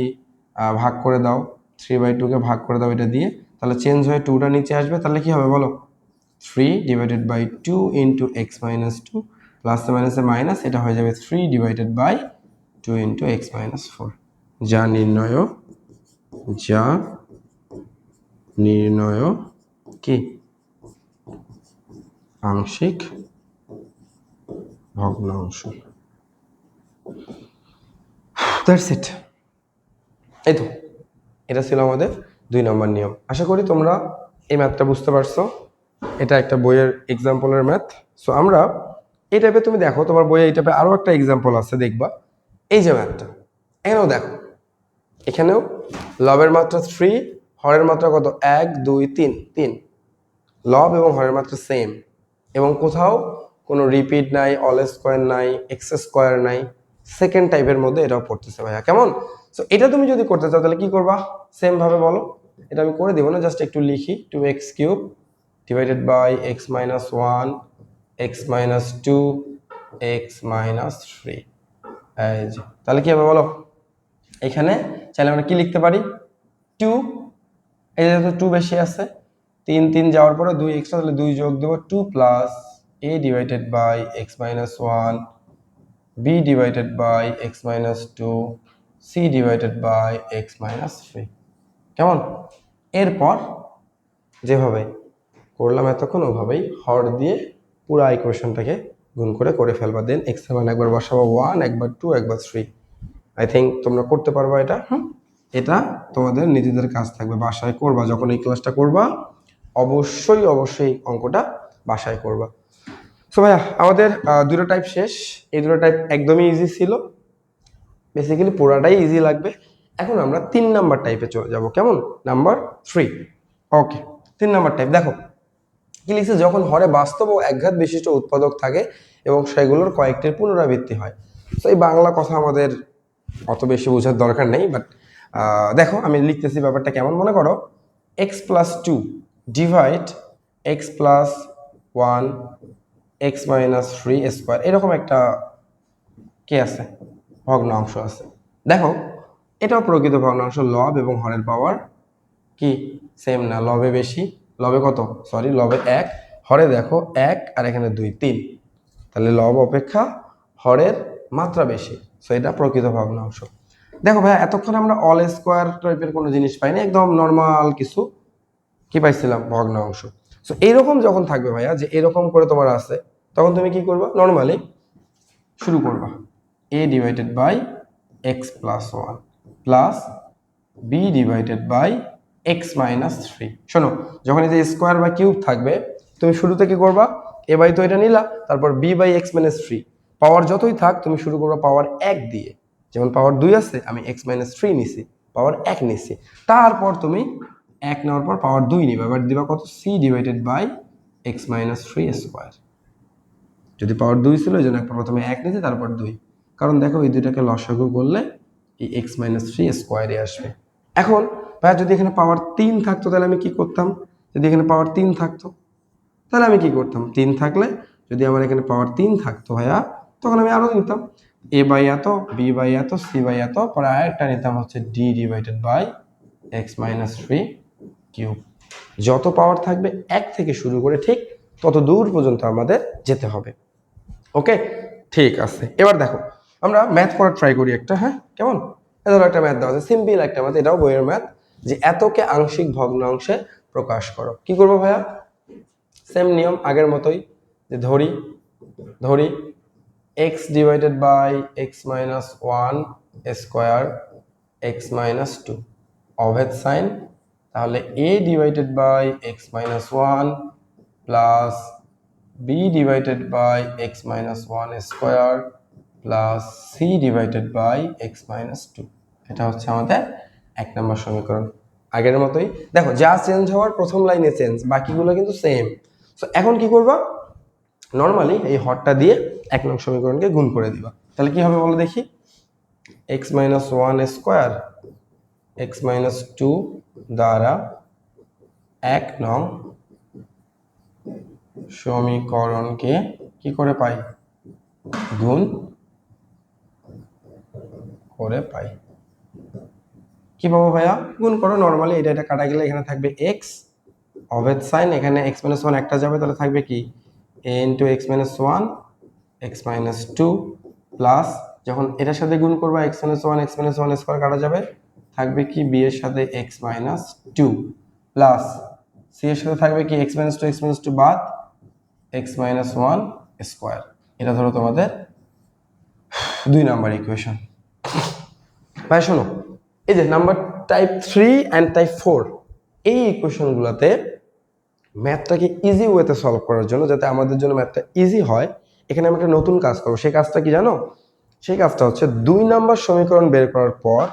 ভাগ করে দাও 3/2 কে ভাগ করে দাও এটা দিয়ে, তাহলে চেঞ্জ হয়ে 2টা নিচে আসবে, তাহলে কি হবে বলো, 3/2 ইন্টু x - 2 প্লাস মাইনাসে মাইনাস, এটা হয়ে যাবে 3/2 ইন্টু x - 4, যা নির্ণয় কি আংশিক ভগ্নাংশ। দ্যাটস ইট, এই তো এটা ছিল আমাদের 2 নম্বর নিয়ম। আশা করি তোমরা এই ম্যাথটা বুঝতে পারছো, এটা একটা বইয়ের এক্সাম্পলের ম্যাথ। সো আমরা এই টাইপে, তুমি দেখো তোমার বইয়ে এই টাইপে আরও একটা এক্সাম্পল আছে, দেখবা এই যে ম্যাথটা, এখানেও দেখো, এখানেও লবের মাত্রা 3, হরের মাত্রা কত 1 2 3, 3 লব এবং হরের মাত্রা সেম, এবং কোথাও কোনো রিপিট নাই, অল স্কোয়ার নাই, এক্স স্কোয়ার নাই, সেকেন্ড টাইপের মধ্যে এটাও পড়তেছে ভাইয়া, কেমন। সো এটা তুমি যদি করতে চাও তাহলে কি করবা, সেম ভাবে বলো, এটা আমি করে দিব না, জাস্ট একটু লিখি 2x³ divided by x - 1 x - 2 x - 3, এই যে তাহলে কি হবে বলো, এখানে চাইলে আমরা কি লিখতে পারি 2, এই যে 2 বেশি আছে, 3 3 যাওয়ার পরে 2 এক্সট্রা, তাহলে 2 যোগ দেব, 2 plus a divided by x - 1 b divided by x - 2 c divided by x - 3, কেমন। এরপর যেভাবে করলাম এতক্ষণ ওভাবেই হর দিয়ে পুরো ইকুয়েশনটাকে গুণ করে ফেলবা, দেন x এর মান একবার বসাবো 1, একবার 2, একবার 3। আই থিঙ্ক তোমরা করতে পারবা এটা। এটা তোমাদের নিজেদের কাজ থাকবে, বাসায় করবা, যখন এই ক্লাসটা করবা অবশ্যই অবশ্যই অঙ্কটা বাসায় করবা। সো ভাইয়া আমাদের দুটো টাইপ শেষ। এই দুটো টাইপ একদমই ইজি ছিল, বেসিক্যালি পুরাটাই ইজি লাগবে। এখন আমরা 3 নাম্বার টাইপে চলে যাব। কেমন? নাম্বার 3। ওকে, 3 নাম্বার টাইপ দেখো কি লিখছে, যখন হরে বাস্তব ও একঘাত বিশিষ্ট উৎপাদক থাকে এবং সেগুলোর কয়েকটির পুনরাবৃত্তি হয়। তো এই বাংলা কথা আমাদের অত বেশি বোঝার দরকার নেই, বাট দেখো আমি লিখতেছি ব্যাপারটা কেমন। মনে করো x+2 divide x+1 x-3 square, এরকম একটা কে আছে, ভগ্নাংশ আছে। দেখো এটাও প্রকৃত ভগ্নাংশ, লব এবং হরের পাওয়ার কি সেম না, লবে বেশি, লবে কত, সরি লবে 1, হরে দেখো 1 আর এখানে 2 3, তাহলে লব অপেক্ষা হরের মাত্রা বেশি। সো এটা প্রকৃত ভগ্নাংশ। দেখো ভাই এতক্ষণ আমরা অল স্কোয়ার টাইপের কোনো জিনিস পাইনি, একদম নর্মাল কিছু কি পাইছিলাম, ভগ্নাংশ। সো এইরকম যখন থাকবে ভাইয়া, যে এরকম করে তোমার আছে, তখন তুমি কি করবা, নর্মালি শুরু করবা a divided by x+1 plus b divided by x-3। শোনো, যখন এই যে স্কোয়ার বা কিউব থাকবে, তুমি শুরুতে কি করবা, a বাই তো এটা নিলা, তারপর b বাই x-3, পাওয়ার যতই থাক তুমি শুরু করবা পাওয়ার 1 দিয়ে। যেমন পাওয়ার 2 আছে, আমি x-3 নিছি, পাওয়ার 1 নিছি, তারপর তুমি 1 নেওয়ার পর পাওয়ার 2 নিবা, এবার দিবা কত, c divided by x-3 square. যদি পাওয়ার 2 ছিল এই জন্য প্রথমে 1 নিতে তারপর 2, কারণ দেখো এই দুইটাকে লসাগু করলে এই x-3 স্কোয়ারে আসবে। এখন ভাইয়া যদি এখানে পাওয়ার 3 থাকতো তাহলে আমি কি করতাম, যদি এখানে পাওয়ার 3 থাকতো তাহলে আমি কি করতাম, 3 থাকলে যদি আমার এখানে পাওয়ার 3 থাকতো ভাইয়া, তখন আমি আরো নিতাম a বাই এত, b বাই এত, c বাই এত, পরে আরেকটা নিতাম হচ্ছে d divided by x-3 cube. যত পাওয়ার থাকবে 1 থেকে শুরু করে ঠিক তত দূর পর্যন্ত আমাদের যেতে হবে। ওকে, ঠিক আছে। এবার দেখো আমরা ম্যাথ করার ট্রাই করি একটা, হ্যাঁ কেমন, ধরো একটা ম্যাথ দেওয়া আছে, সিম্পল একটা ম্যাথ, এটাও বইয়ের ম্যাথ, যে এতকে আংশিক ভগ্নাংশে প্রকাশ করো। কি করবো ভাইয়া, সেম নিয়ম আগের মতোই, যে ধরি x divided by x-1 square x-2 অভেদ সাইন, তাহলে a divided by x-1 plus b divided by x-1 square plus c divided by x-2। এটা হচ্ছে আমাদের 1 নম্বর সমীকরণ। আগের মতোই দেখো, যা চেঞ্জ হওয়ার প্রথম লাইনে চেঞ্জ, বাকিগুলো কিন্তু সেম। সো এখন কি করবা, নর্মালি এই হরটা দিয়ে 1 নং সমীকরণকে গুণ করে দিবা, তাহলে কি হবে বলো দেখি, x-1 স্কোয়ার x-2 দ্বারা 1 নং সমীকরণকে কি করে পাই, গুণ করে পাই। কি পাবো ভাইয়া, গুণ করো, নর্মালি এটা কাটা গেলে এখানে থাকবে x অভেদ সাইন, এখানে x-1 একটা যাবে, তাহলে থাকবে কি a into x-1 x-2 plus, যখন এটার সাথে গুণ করবা x-1 x-1 স্কোয়ার কাটা যাবে, থাকবে কি b এর সাথে x-2 প্লাস c এর সাথে থাকবে কি x-2 x-2 বাদ x-1 স্কোয়ার। এটা ধরো তোমাদের 2 নাম্বার ইকুয়েশন। ভাই শোনো, এই যে নাম্বার টাইপ 3 অ্যান্ড টাইপ 4, এই ইকুয়েশনগুলোতে ম্যাথটাকে ইজি ওয়েতে সলভ করার জন্য, যাতে আমাদের জন্য ম্যাথটা ইজি হয়, এখানে আমরা একটা নতুন কাজ করবো। সেই কাজটা কি জানো, সেই কাজটা হচ্ছে 2 নাম্বার সমীকরণ বের করার পর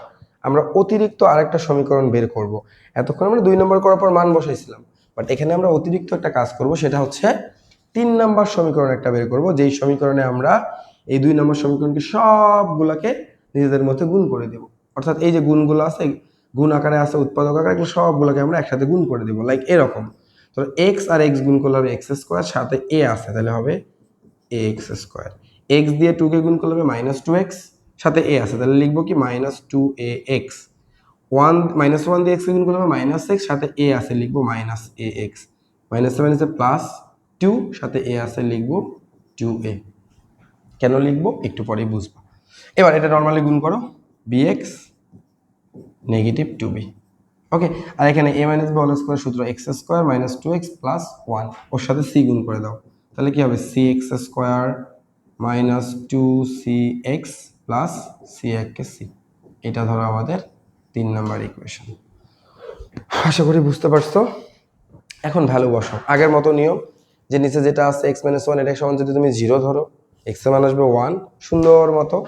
আমরা অতিরিক্ত আরেকটা সমীকরণ বের করব। এতক্ষণ আমরা 2 নাম্বার করার পর মান বসাইছিলাম, বাট এখানে আমরা অতিরিক্ত একটা কাজ করব, সেটা হচ্ছে 3 নাম্বার সমীকরণ একটা বের করব, যেই সমীকরণে আমরা এই 2 নাম্বার সমীকরণকে সবগুলাকে নিজেদের মধ্যে গুণ করে দেব। অর্থাৎ এই যে গুণগুলো আছে, গুণ আকারে আছে, উৎপাদক আকারে, এগুলো সবগুলোকে আমরা একসাথে গুণ করে দেব, লাইক এরকম। তো এক্স আর এক্স গুণ করলে হবে এক্স স্কোয়ার, সাথে এ আছে তাহলে হবে এ এক্স স্কোয়ার। এক্স দিয়ে 2 কে গুণ করলে হবে -2x, সাথে এ আছে তাহলে লিখবো কি -2ax। 1 দিয়ে x কে গুণ করলে হবে -x, সাথে এ আছে লিখবো -ax। -7 আছে +2, সাথে এ আছে লিখবো 2a। কেন লিখবো একটু পরেই বুঝবো। এবার এটা নর্মালি গুণ করো, bx -2b। ওকে, আর এখানে a - b হোল স্কয়ার সূত্র x স্কয়ার -2x + 1, ওর সাথে c গুণ করে দাও, তাহলে কি হবে cx স্কয়ার -2cx + c কে c। এটা ধরো আমাদের 3 নাম্বার ইকুয়েশন। আশা করি বুঝতে পারছো। এখন ভ্যালু বসাও, আগের মতো নিয়ম, যে নিচে যেটা আছে এক্স মাইনাস ওয়ান এটা সমান যদি তুমি 0 ধরো, এক্স এর মান আসবে 1, সুন্দর মতো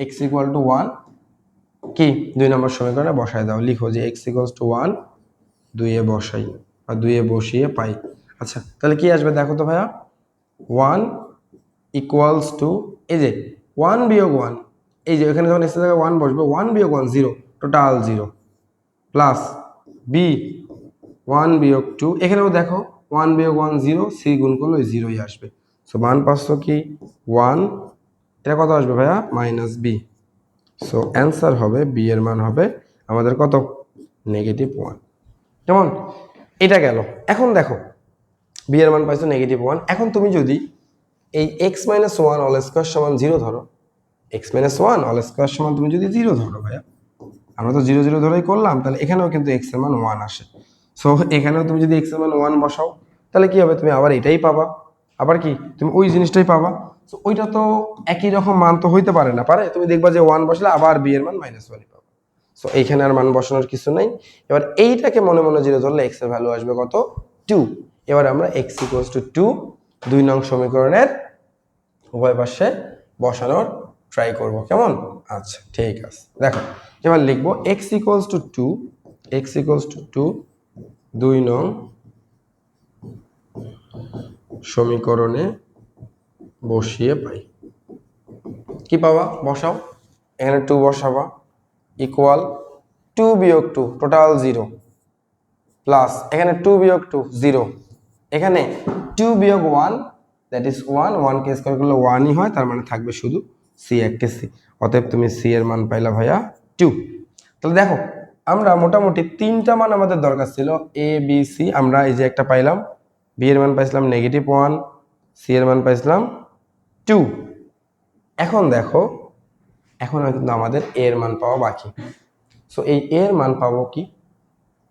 এক্স ইকুয়াল টু 1 কি 2 নম্বর সমীকরণে বসায় দাও, লিখো যে এক্স ইকুয়ালস টু 1 2 বসাই আর 2 বসিয়ে পাই। আচ্ছা তাহলে কি আসবে দেখো তো ভাইয়া, 1 ইকুয়ালস টু এই যে 1 বিয়োগ 1, এই যে এখানে যখন এক্স এর জায়গায় 1 বসবে 1 বিয়োগ 1 0, টোটাল 0 প্লাস বি 1 বিয়োগ 2, এখানেও দেখো 1 বিয়োগ 1 0, সি গুণ করলে ওই 0ই আসবে। সো মান পাচ্ছ কি 1, এটা কত আসবে ভাইয়া মাইনাস বি। সো অ্যান্সার হবে বি এর মান হবে আমাদের কত -1। কেমন, এটা গেল। এখন দেখো বি এর মান পাইছো -1, এখন তুমি যদি এই x minus one all square সমান 0 ধরো, x minus one all square সমান তুমি যদি 0 ধরো ভাইয়া, আমরা তো 0 0 ধরেই করলাম, তাহলে এখানেও কিন্তু এক্স এর মান 1 আসে। সো এখানেও তুমি যদি এক্স এর মান 1 বসাও তাহলে কি হবে, তুমি আবার এটাই পাবা, আবার কি তুমি ওই জিনিসটাই পাবা। সো ওইটা তো একই রকম মান তো হইতে পারে না, পারে? তুমি দেখবা যে 1 বসলে আবার বি এর মান -1ই পাবা। সো এইখানে আর মান বসানোর কিছু নাই। এবার এইটাকে মনে মনে 0 ধরলে এক্স এর ভ্যালু আসবে কত 2। এবার আমরা এক্স ইকুয়ালস টু 2 2 নং সমীকরণের উভয় পাশে বসানোর ট্রাই করব, কেমন? আচ্ছা ঠিক আছে, দেখো এবার লিখবো x equals to 2, x equals to 2 2 নং সমীকরণে বসিয়ে পাই। কি পাবা বসাও, এখানে 2 বসাবা ইকুয়াল 2 বিয়োগ 2 টোটাল 0 প্লাস এখানে 2 বিয়োগ 2 0, এখানে 2 বিয়োগ 1 দ্যাট ইজ 1, 1 কে স্কয়ার করলে 1ই হয়, তার মানে থাকবে শুধু সি, একটা সি। অতএব তুমি সি এর মান পাইলা ভাইয়া 2। তাহলে দেখো আমরা মোটামুটি 3টা মান আমাদের দরকার ছিল, এ বি সি, আমরা এই যে একটা পাইলাম, বি এর মান পাইছিলাম -1, সি এর মান পাইছিলাম 2। এখন দেখো এখন কিন্তু আমাদের এ এর মান পাওয়া বাকি। সো এই এ এর মান পাবো কি,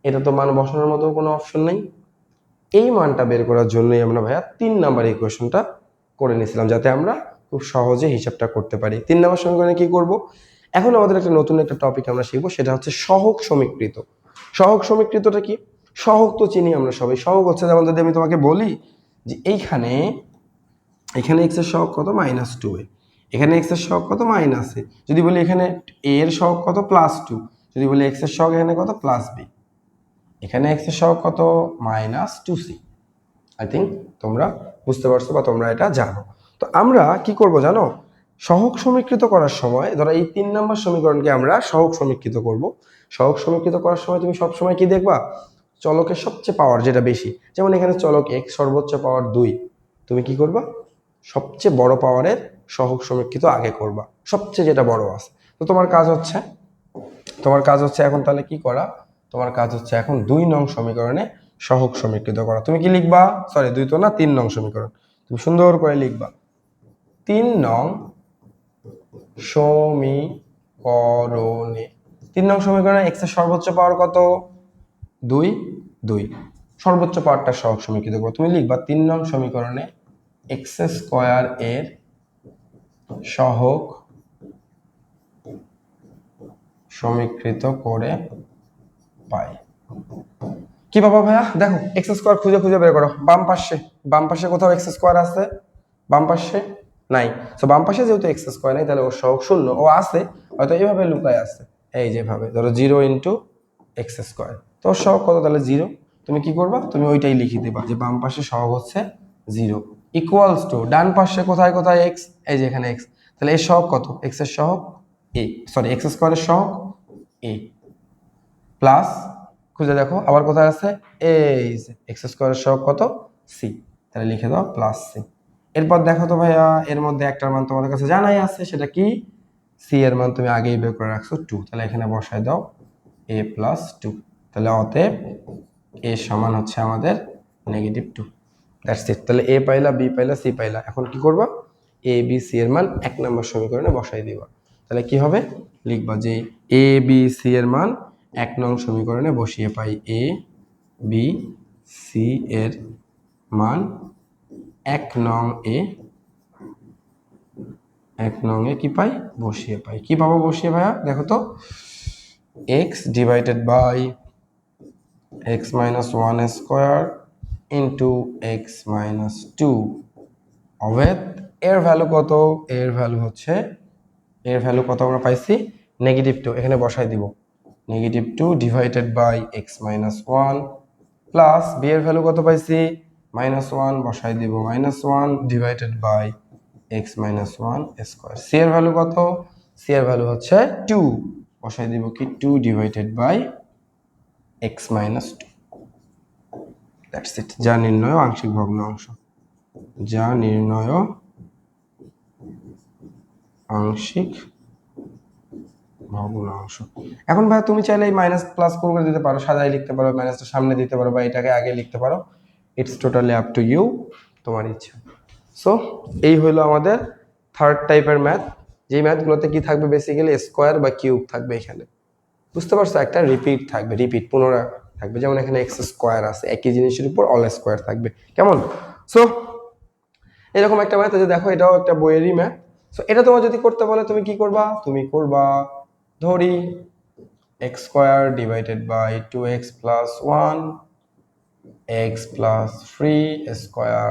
এটা তো মান বসানোর মতো কোনো অপশন নেই। এই মানটা বের করার জন্যই আমরা ভাইয়া 3 নাম্বার ইকুয়েশনটা করে নিয়েছিলাম, যাতে আমরা খুব সহজে হিসাবটা করতে পারি। 3 নাম্বার সমীকরণে কি করব, এখন আমাদের একটা নতুন একটা টপিক আমরা শিখবো, সেটা হচ্ছে সহগ সমীকৃত। সহগ সমীকৃতটা কি, সহগ তো চিনি আমরা সবাই। সহগ হচ্ছে যেমন যদি আমি তোমাকে বলি যে এখানে এক্স এর সহগ কত -2a, এখানে এক্স এর সহগ কত -a, যদি বলি এখানে a এর সহগ কত +2, যদি বলি এক্স এর সহগ এখানে কত +b, এখানে এক্স এর সহগ কত -2c। আই থিঙ্ক তোমরা বুঝতে পারছো বা তোমরা এটা জানো। তো আমরা কি করব জানো, সহগ সমীকৃত করার সময় ধরো এই 3 নম্বর সমীকরণকে আমরা সহগ সমীকৃত করব। সহগ সমীকৃত করার সময় তুমি সব সময় কি দেখবা, চলকের সবচেয়ে পাওয়ার যেটা বেশি, যেমন এখানে চলক x সর্বোচ্চ পাওয়ার 2, তুমি কি করবা সবচেয়ে বড় পাওয়ারের সহগ সমীকৃত আগে করবা, সবচেয়ে যেটা বড় আছে। তো তোমার কাজ হচ্ছে এখন তাহলে কি করা, তোমার কাজ হচ্ছে এখন 2 নং সমীকরণে সহগ সমীকৃত করা। তুমি কি লিখবা, সরি 2 তো না, 3 নং সমীকরণ তুমি সুন্দর করে লিখবা। 3 নং সমীকরণে 3 নং সমীকরণে x এর সর্বোচ্চ পাওয়ার কত 2, 2 সর্বোচ্চ পাওয়ারটা সহগ সমীকৃত করো। তুমি লিখবা 3 নং সমীকরণে x স্কয়ার এর সহগ সমীকৃত করে পাই। কি পাবো ভাইয়া, দেখো এক্স স্কোয়ার খুঁজে খুঁজে বের করো। বাম পাশে কোথাও এক্স স্কোয়ার আছে, বাম পাশে নাই। তো বাম পাশে যেহেতু এক্স স্কোয়ার নাই, তাহলে ওর সহগ 0, ও আছে হয়তো এইভাবে লুকায় আছে, এই যেভাবে ধরো 0 ইন্টু এক্স স্কোয়ার, তো ওর সহগ কত তাহলে 0। তুমি কি করবা, তুমি ওইটাই লিখে দেবা যে বাম পাশে সহগ হচ্ছে 0 ইকুয়ালস টু ডান পাশে কোথায় কোথায় এক্স, এই যে এখানে এক্স, তাহলে এর সহগ কত, এক্স এর সহগ এ, সরি এক্স স্কোয়ারের সহগ এ, প্লাস খুঁজে দেখো আবার কোথায় আছে, এই এক্স স্কোয়ারের সহগ কত সি, তাহলে লিখে দাও প্লাস সি। এরপর দেখো তো ভাইয়া এর মধ্যে একটার মান তোমাদের কাছে জানাই আছে, সেটা কি সি এর মান তুমি আগেই বের করে রাখছো 2, তাহলে এখানে বসায় দাও a প্লাস 2, তাহলে অতএব a সমান হচ্ছে আমাদের -2। That's it. তাহলে a পাইলা, b পাইলা, c পাইলা। এখন কি করবা, a b c এর মান 1 নম্বর সমীকরণে বসাই দিবা। তাহলে কি হবে, লিখবা যে a b c এর মান 1 নং সমীকরণে বসিয়ে পাই, a b c এর মান 1 নং এ কি পাই বসিয়ে পাই। কি পাবো বসিয়ে ভাইয়া, দেখো তো x divided by x minus 1 square into x minus two অবেদ এর ভ্যালু কত? এর ভ্যালু হচ্ছে আমরা পাইছি -2 এখানে বসাই দিব -2 divided by x minus one plus B এর ভ্যালু কত পাইছি -1 বসাই দিব -1 divided by x minus one square. C এর ভ্যালু কত? সি এর ভ্যালু হচ্ছে 2 বসাই দিব কি 2 divided by x minus two. That's it. যা নির্ণয় আংশিক ভগ্নাংশ, যা নির্ণয় আংশিক ভগ্নাংশ। এখন ভাই তুমি চাইলে এই মাইনাস প্লাস করে দিতে পারো, সাজাই লিখতে পারো, মাইনাসটা সামনে দিতে পারো বা এটাকে আগে লিখতে পারো, it's totally up to you, তোমার ইচ্ছা। সো এই হলো আমাদের থার্ড টাইপের ম্যাথ, যেই ম্যাথগুলোতে কি থাকবে বেসিক্যালি স্কোয়ার বা কিউব থাকবে এখানে, বুঝতে পারছো? একটা রিপিট থাকবে, রিপিট পুনরায় থাকবে, যেমন এখানে এক্স স্কোয়ার আছে, একই জিনিসের উপর অল স্কোয়ার থাকবে, কেমন? সো এরকম একটা ম্যাথ আছে, দেখো এটাও একটা বইয়েরই ম্যাথ। সো এটা তোমার যদি করতে বলে তুমি কি করবা? তুমি করবা ধরি x square divided by 2x plus 1 x plus 3 square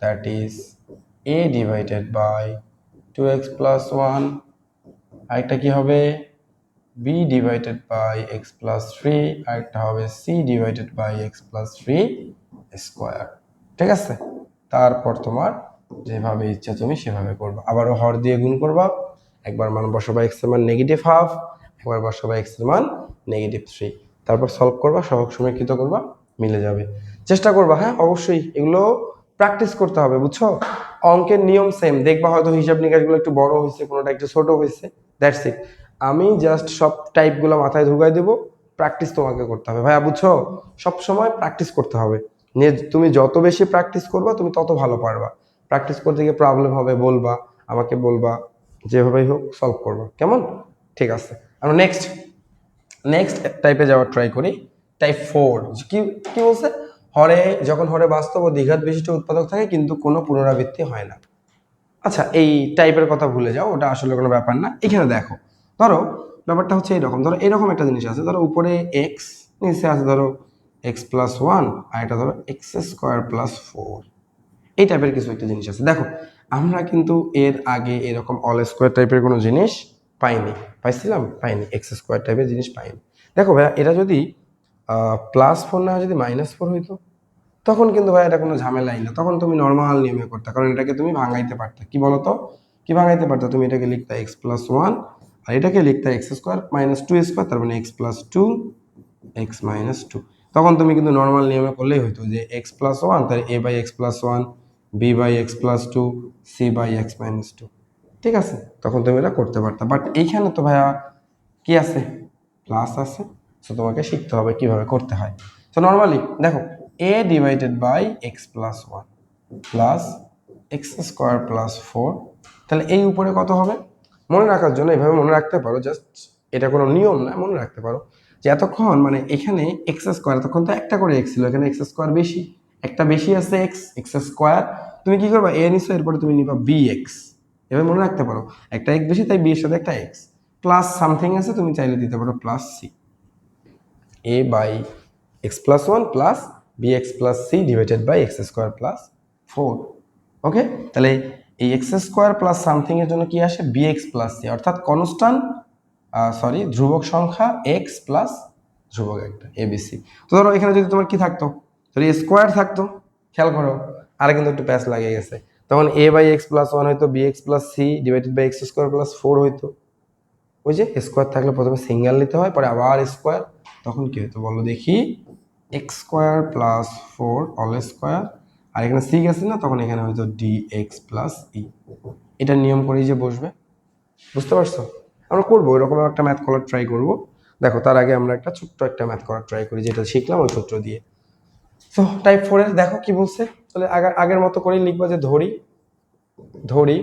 that is a divided by 2x plus 1, আরেকটা কি হবে b divided by x plus 3, আরেকটা হবে c divided by x plus 3 square. ঠিক আছে, তারপর তোমার যেভাবে ইচ্ছা তুমি সেভাবে করবা। আবারও হর দিয়ে গুণ করবা, একবার মান বসাবা x এর মান -1/2, একবার বসাবা x এর মান -3, তারপর সলভ করবা, সহগ সমীকৃত করবা, মিলে যাবে। চেষ্টা করবা, হ্যাঁ অবশ্যই এগুলো প্র্যাকটিস করতে হবে, বুঝছো? অঙ্কের নিয়ম সেম, দেখবা হয়তো হিসাব নিকাশগুলো একটু বড় হয়েছে, কোনোটা একটু ছোট হয়েছে, দ্যাটস ইট। আমি জাস্ট সব টাইপগুলো মাথায় ঢুকাই দেবো, প্র্যাকটিস তোমাকে করতে হবে ভাইয়া, বুঝছো? সব সময় প্র্যাকটিস করতে হবে, তুমি যত বেশি প্র্যাকটিস করবা তুমি তত ভালো পারবা। প্র্যাকটিস করতে গিয়ে প্রবলেম হবে বলবা, আমাকে বলবা, যেভাবেই হোক সলভ করবা, কেমন? ঠিক আছে, আমরা নেক্সট টাইপে যাওয়ার ট্রাই করি। টাইপ 4 কি কি বলছে? যখন হরে বাস্তব ও দ্বিঘাত বিশিষ্ট উৎপাদক থাকে কিন্তু কোনো পুনরাবৃত্তি হয় না। আচ্ছা, এই টাইপের কথা ভুলে যাও, ওটা আসলে কোনো ব্যাপার না। এখানে দেখো, ধরো ব্যাপারটা হচ্ছে এরকম, ধরো এরকম একটা জিনিস আছে, ধরো উপরে এক্স, নিচে আছে ধরো এক্স প্লাস 1, আর এটা ধরো এক্স স্কোয়ার প্লাস 4, এই টাইপের কিছু একটা জিনিস আছে। দেখো আমরা কিন্তু এর আগে এরকম অল স্কোয়ার টাইপের কোনো জিনিস পাইনি, পাইনি, এক্স স্কোয়ার টাইপের জিনিস পাইনি। দেখো ভাইয়া, এটা যদি +4 না যদি -4 হইতো, তখন কিন্তু ভাই এটা কোনো ঝামেলাই না, তখন তুমি নর্মাল নিয়মে করতে, কারণ এটাকে তুমি ভাঙাইতে পারতে। কি বলতো, কি ভাঙাইতে পারতো? তুমি এটাকে লিখতে এক্স প্লাস 1, আর এটাকে লিখতে এক্স স্কোয়ার মাইনাস 2 স্কোয়ার, তার মানে এক্স প্লাস 2 এক্স মাইনাস 2। তখন তুমি কিন্তু নর্মাল নিয়মে করলেই হইতো যে এক্স প্লাস 1 তার a by x plus 1, b by x plus 2, c by x minus 2। ঠিক আছে, তখন তুমি এটা করতে পারতা, বাট এইখানে তো ভাইয়া কি আছে? প্লাস আছে। সো তোমাকে শিখতে হবে কিভাবে করতে হয়। তো নর্মালি দেখো a divided by x plus 1 plus X square plus 4, তাহলে এই উপরে কত হবে? মনে রাখার জন্য এভাবে মনে রাখতে পারো, জাস্ট এটা কোনো নিয়ম না, মনে রাখতে পারো যে এতক্ষণ মানে এখানে এক্স স্কোয়ার, তখন তো একটা করে এক্স ছিল, এখানে এক্স স্কোয়ার বেশি, একটা বেশি আছে এক্স স্কোয়ার, তুমি কি করবা? এ নিছো, এরপরে তুমি নিবা বি এক্স, এভাবে মনে রাখতে পারো, একটা এক্স বেশি তাই বি এর সাথে একটা এক্স, প্লাস সামথিং আছে, তুমি চাইলে দিতে পারো plus C, A by x plus 1 plus B x plus C divided by x square plus 4। Okay, তাহলে এই এক্স স্কোয়ার প্লাস সামথিং এর জন্য কি আসে? বি এক্স প্লাস সি, অর্থাৎ কনস্ট্যান্ট, ধ্রুবক সংখ্যা এক্স প্লাস ধ্রুবক একটা এবিসি। তো ধরো এখানে যদি তোমার কি থাকতো, যদি স্কোয়ার থাকতো, খেয়াল করো, আর কিন্তু একটু প্যাচ লাগিয়ে গেছে, তখন এ বাই এক্স প্লাস 1 হয়তো B x plus C divided by x square plus 4 হইতো। ওই যে স্কোয়ার থাকলে প্রথমে সিঙ্গেল নিতে হয়, পরে আবার স্কোয়ার, তখন কি হতো বলো দেখি? X square plus 4 all square, আর এখানে সি গেছে না, তখন এখানে হয়তো ডি এক্স প্লাস ই। এটা নিয়ম করেই যে বসবে, বুঝতে পারছো? আমরা করবো এরকম একটা ম্যাথ করার ট্রাই করব। দেখো তার আগে আমরা একটা ছোট্ট একটা ম্যাথ করার ট্রাই করি, যেটা শিখলাম ওই সূত্র দিয়ে। তো টাইপ 4 এর দেখো কি বলছে, তাহলে আগের মতো করেই লিখবো যে ধরি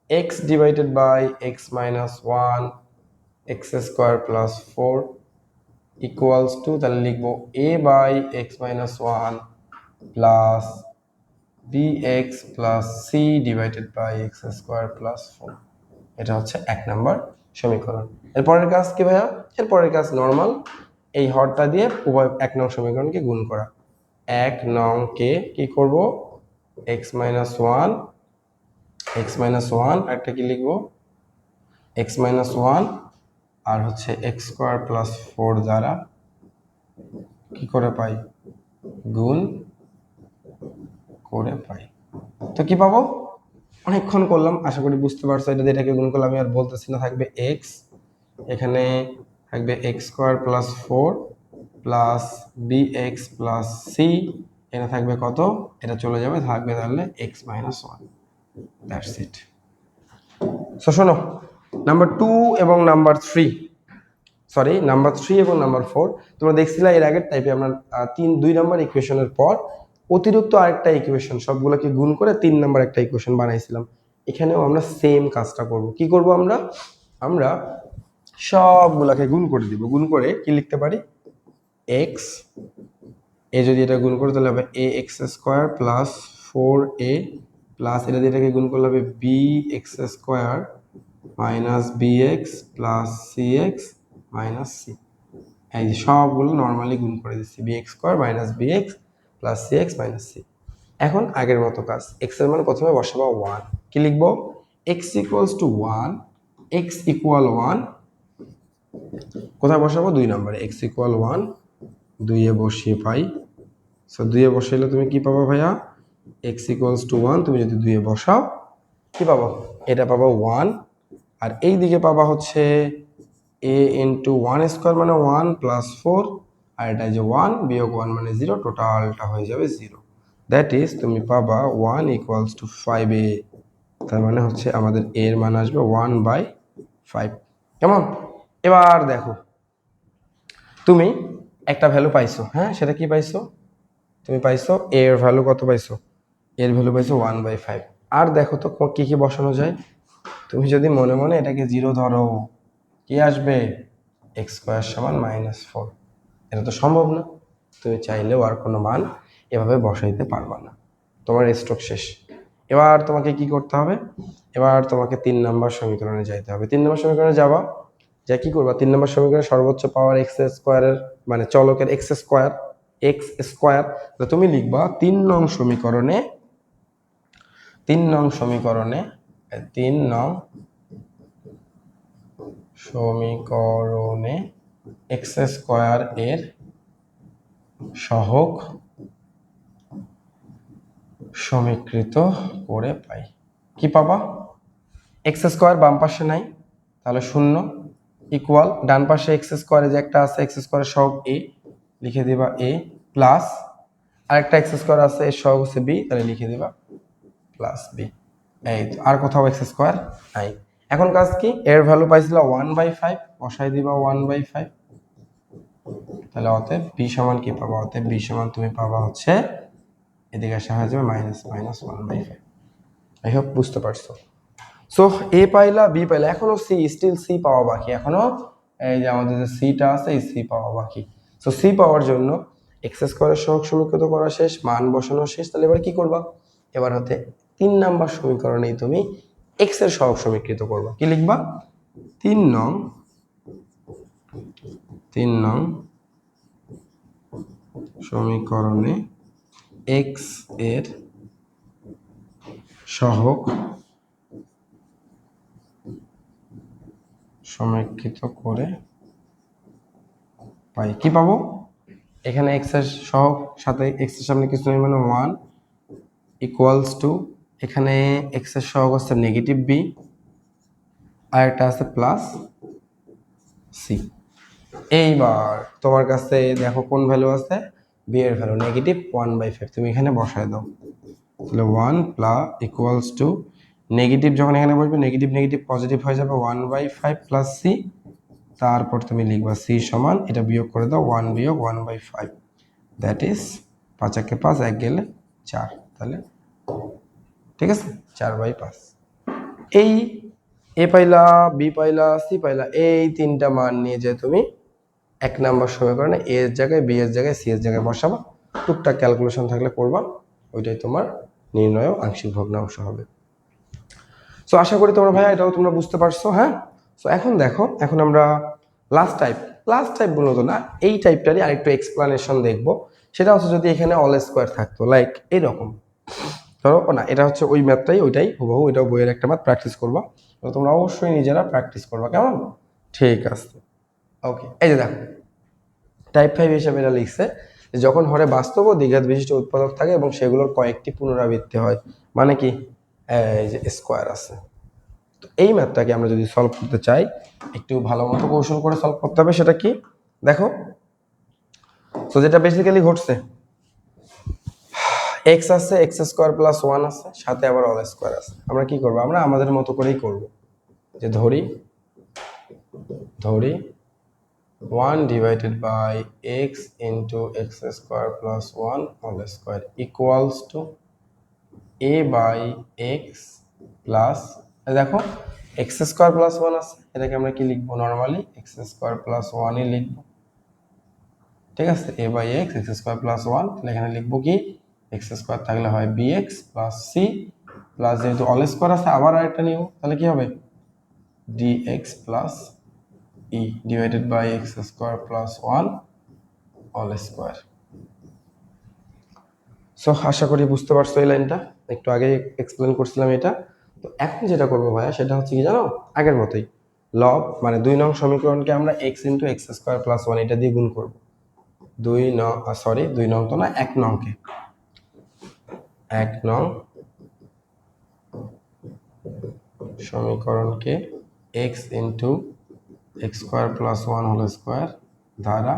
x divided by x minus 1 X square plus 4 equals to, তাহলে লিখবো a by x minus 1 plus B x plus C divided by x square plus 4। এটা হচ্ছে 1 নম্বর সমীকরণ। এরপরের কাজ কি ভাইয়া? এরপরের কাজ নর্মাল এই হরটা দিয়ে উভয় 1 নং সমীকরণকে গুণ করা। 1 নং কে কি করব x-1 একটা কি লিখবো x-1 আর হচ্ছে x² + 4 দ্বারা কি করে পাই গুণ করে পাই। তো কি পাবো অনেকক্ষণ করলাম, আশা করি বুঝতে পারছো। এটা দিয়ে এটাকে গুণ করলে আমি আর বলতেছি না, থাকবে x, এখানে থাকবে x² + 4 plus bx plus c, এটা থাকবে কত, এটা চলে যাবে, থাকবে তাহলে x-1। That's it. সো শোনো, নাম্বার 2 এবং নাম্বার 3, সরি নাম্বার 3 এবং নাম্বার 4 তোমরা দেখছিলা এর আগের টাইপে আমরা 2 নাম্বার ইকুয়েশনের পর অতিরিক্ত আরেকটা ইকুয়েশন সবগুলোকে গুণ করে 3 নাম্বার একটা ইকুয়েশন বানাইছিলাম। এখানেও আমরা সেম কাজটা করব। কি করব আমরা সবগুলোকে গুণ করে দিব। গুণ করে কি লিখতে পারি x, এ যদি এটা গুণ করে তাহলে হবে ax² + 4a প্লাস এটা দিয়ে এটাকে গুণ করলে হবে bx² - bx plus cx minus c। এই যে সবগুলো নর্মালি গুণ করে দিচ্ছি, bx² - bx plus cx minus c। এখন আগের মতো কাজ, x এর মান প্রথমে বসাবো 1, কি লিখবো x = 1, x = 1 কোথায় বসাবো 2 নম্বরে, x = 1 2 এ বসিয়ে পাই। সো 2 এ বসাইলে তুমি কি পাবো ভাইয়া, x = 1 তুমি যদি 2 এ বসাও কি পাবো, এটা পাবো 1, আর এই দিকে পাবা হচ্ছে a * 1² মানে 1 + 4, আর এটা যে 1 বিয়োগ 1 মানে 0, টোটালটা হয়ে যাবে 0। দ্যাট ইজ তুমি পাবা 1 = 5a। তার মানে হচ্ছে আমাদের a এর মান আসবে 1/5। কেমন? এবার দেখো তুমি একটা ভ্যালু পাইছো, হ্যাঁ সেটা কি পাইছো, তুমি পাইছো a এর ভ্যালু কত পাইছো, এর ভ্যালু পাইছো 1/5। আর দেখো তো কি কি বসানো যায়। তুমি যদি মনে মনে এটাকে 0 ধরো কি আসবে x² = -4। এটা তো সম্ভব না, তুমি চাইলেও আর কোনো মান এভাবে বসাইতে পারবা না, তোমার স্ট্রোক শেষ। এবার তোমাকে কি করতে হবে, এবার তোমাকে 3 নম্বর সমীকরণে যাইতে হবে। 3 নম্বর সমীকরণে যাবা, যা কি করবা 3 নম্বর সমীকরণে সর্বোচ্চ পাওয়ার x² এর মানে চলকের x² তো তুমি লিখবা 3 নং সমীকরণে x² এর সহগ সমীকৃত করে পাই। কি পাবা, x² বাম পাশে নাই তাহলে 0 ইকুয়াল ডান পাশে x² যে একটা আছে x² এর সহগ a, লিখে দিবা a প্লাস আরেকটা x² আছে এর সহগ হচ্ছে b, তাহলে লিখে দিবা প্লাস b। এই তো, আর কোথাও x² নাই। এখন কাজ কি, এর ভ্যালু পাইছিল 1/5, বসাই দিবা 1/5, তাহলে অতএব b সমান কি পাবা, অতএব b সমান তুমি পাবা হচ্ছে এদিকে আসা হয়ে যাবে -1/5। আই হোপ বুঝতে পারছো। সো এ পাইলা, বি পাইলা, এখনো সি, স্টিল সি পাওয়া বাকি, এখনো এই যে আমাদের যে সিটা আছে এই সি পাওয়া বাকি। সো সি পাওয়ার জন্য x² এর সহগ সমীকৃত করা শেষ, মান বসানো শেষ। তাহলে এবার কি করবা, এবার হতে 3 নাম্বার সমীকরণেই তুমি x এর সহগ সমীকৃত করবা। কি লিখবা, 3 নং সমীকরণে x এর সহগ সমীকৃত করে পাই। কি পাবো, এখানে x এর সহগ সাথে x এর সামনে কিছু নেই মানে 1 = এখানে x এর সহগ হচ্ছে -b, আর একটা আছে প্লাস c। এইবার তোমার কাছে দেখো কোন ভ্যালু আছে, b এর ভ্যালু -1/5, তুমি এখানে বসায় দাও। তাহলে 1 = নেগেটিভ, যখন এখানে বসবে নেগেটিভ নেগেটিভ পজিটিভ হয়ে যাবে 1/5 প্লাস c, তারপর তুমি লিখবা c সমান এটা বিয়োগ করে দাও 1 বিয়োগ 1/5, দ্যাট ইজ 5 একে 5, 1 গেলে 4, তাহলে ঠিক আছে 4/5। এই এ পাইলা, বি পাইলা, সি পাইলা, এই 3টা মান নিয়ে যে তুমি 1 নাম্বার সমীকরণে এ এর জায়গায় বি এর জায়গায় সি এর জায়গায় বসাবা, টুকটাক ক্যালকুলেশন থাকলে করবা, ওইটাই তোমার নির্ণয় আংশিক ভগ্নাংশ হবে। সো আশা করি তোমরা ভাইয়া এটাও তোমরা বুঝতে পারছো। হ্যাঁ, সো এখন দেখো, এখন আমরা লাস্ট টাইপ বলতো না, এই টাইপটারই আরেকটু এক্সপ্লানেশন দেখবো। সেটা হচ্ছে যদি এখানে অল স্কোয়ার থাকতো, লাইক এইরকম ধরো না, এটা হচ্ছে ওই ম্যাথটাই, ওইটাই হুবহু, এটাও বইয়ের একটা ম্যাথ, প্র্যাকটিস করবা। তো তোমরা অবশ্যই নিজেরা প্র্যাকটিস করবা, কেমন? ঠিক আছে, ওকে। এই যে দেখো টাইপ 5 হিসেবে এটা লিখছে যে যখন হরে বাস্তব ও দ্বিঘাত বিশিষ্ট উৎপাদক থাকে এবং সেগুলোর কয়েকটি পুনরাবৃত্তি হয়, মানে কি এই যে স্কোয়ার আছে। তো এই ম্যাথটাকে আমরা যদি সলভ করতে চাই, একটু ভালো মতো কৌশল করে সলভ করতে হবে। সেটা কি দেখো, তো যেটা বেসিক্যালি ঘটছে, এক্স আছে, এক্স স্কোয়ার প্লাস 1 আছে, সাথে আবার অল স্কোয়ার আছে। আমরা কি করবো, আমরা আমাদের মতো করেই করব, যে ধরি 1 divided by x into x square plus 1 whole square equals to a by x plus, দেখো এক্স স্কোয়ার প্লাস 1 আছে, এটাকে আমরা কি লিখবো, নর্মালি এক্স স্কোয়ার প্লাস 1ই লিখবো, ঠিক আছে। A by x, x square plus 1, তাহলে এখানে লিখবো কি, এক্স স্কোয়ার থাকলে হয় b x plus c, plus যেহেতু অল স্কোয়ার আছে আবার আরেকটা নিব, তাহলে কি হবে, d x plus e divided by x square plus 1 all square. So আশা করি বুঝতে পারছো এই লাইনটা, একটু আগে এক্সপ্লেন করছিলাম এটা। তো এখন যেটা করবো ভাইয়া, সেটা হচ্ছে কি জানো, আগের মতোই লব মানে 2 নং সমীকরণকে আমরা x into x square plus 1 এটা দিয়ে গুণ করবো। 2 নং, সরি 2 নং তো না, 1 নংকে, 1 নং সমীকরণকে X into x square plus 1 whole square দ্বারা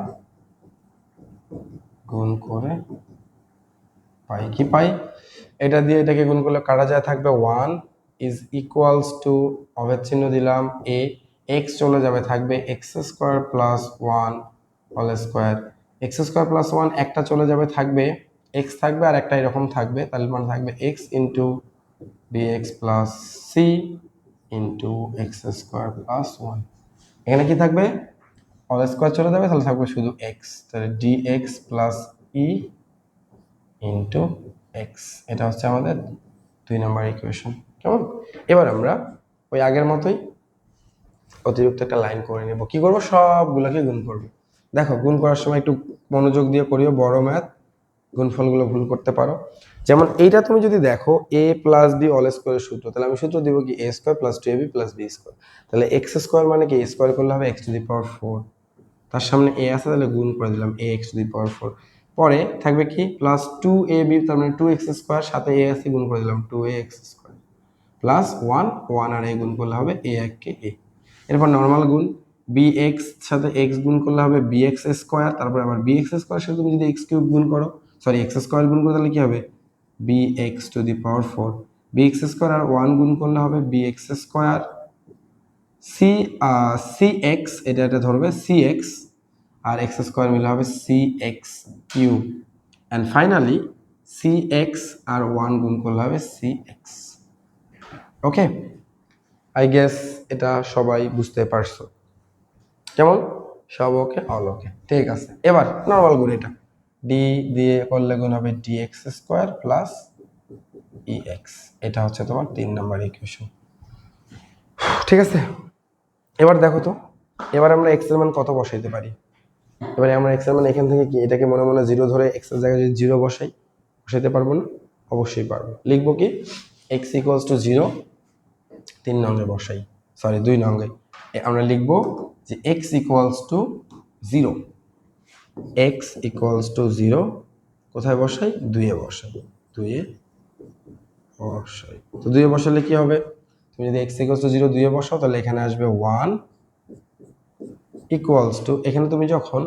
গুণ করে পাই, কি পাই, এটা দিয়ে এটাকে গুণ করলে কাটা যায়, থাকবে 1 ইজ ইকুয়ালস টু, অভেদ চিহ্ন দিলাম এ, এক্স চলে যাবে, থাকবে x square plus 1 whole square, x square plus 1 একটা চলে যাবে, থাকবে এক্স থাকবে, আর একটা এরকম থাকবে, তাহলে মানে থাকবে x into b x plus c into x square plus 1। এখানে কি থাকবে, অল স্কোয়ার চলে যাবে, তাহলে থাকবে শুধু এক্স, তাহলে D x plus E into x. এটা হচ্ছে আমাদের 2 নম্বর ইকুয়েশন, কেমন? এবার আমরা ওই আগের মতোই অতিরিক্ত একটা লাইন করে নেব, কি করব, সবগুলোকে গুণ করব। দেখো গুণ করার সময় একটু মনোযোগ দিয়ে করিও, বড় ম্যাথ, গুণফলগুলো ভুল করতে পারো। যেমন এইটা তুমি যদি দেখো এ প্লাস বি অল স্কোয়ারের সূত্র, তাহলে আমি সূত্র দিব কি, a square plus 2ab plus b square, তাহলে এক্স স্কোয়ার মানে কি, এ স্কোয়ার করলে হবে এক্স টু দি পাওয়ার 4, তার সামনে এ আছে, তাহলে গুণ করে দিলাম এ এক্স টু দি পাওয়ার 4, পরে থাকবে কি প্লাস 2ab, তার মানে 2x স্কোয়ার, সাথে এ আছে, গুণ করে দিলাম 2ax স্কোয়ার প্লাস 1 আর এ গুণ করলে হবে এ এককে এ। এরপর নর্মাল গুণ, বি এক্স সাথে এক্স গুণ করলে হবে বি এক্স স্কোয়ার, তারপরে আবার বি এক্স স্কোয়ার সাথে তুমি যদি এক্স কিউব গুণ করো, সরি এক্স স্কোয়ার গুণ করো, তাহলে কি হবে b x to the power 4, b x square আর 1 গুণ করলে হবে b x square, c c x, এটা ধরবে সি এক্স, আর এক্স স্কোয়ার মিলে হবে c x cube, and finally c x আর 1 গুণ করলে হবে c x. Okay, I guess এটা সবাই বুঝতে পারছো, কেমন, সব ওকে, অল ওকে, ঠিক আছে। এবার নর্মাল গুণ, এটা ডি দিয়ে করলে গুণ হবে d x square plus E x, এটা হচ্ছে তোমার 3 নম্বর ইকুয়েশন, ঠিক আছে। এবার দেখো তো, এবার আমরা এক্স এর মান কত বসাইতে পারি, এবারে আমরা এক্স এর মান এখান থেকে কি, এটাকে মনে মনে 0 ধরে এক্স এর জায়গায় যদি 0 বসাইতে পারবো না, অবশ্যই পারবো। লিখবো কি, এক্স ইকুয়ালস টু 0, 3 নঙ্গে বসাই, সরি 2 নঙ্গে, আমরা লিখবো যে x equals to 0, x equals to 0 কোথায় বসাই, 2 এ বসাই, 2 এ বসাই। তো 2 এ বসালে কি হবে, তুমি যদি এক্স ইকুয়ালস টু 0 2 এ বসাও, তাহলে এখানে আসবে 1 ইকুয়ালস টু, এখানে তুমি যখন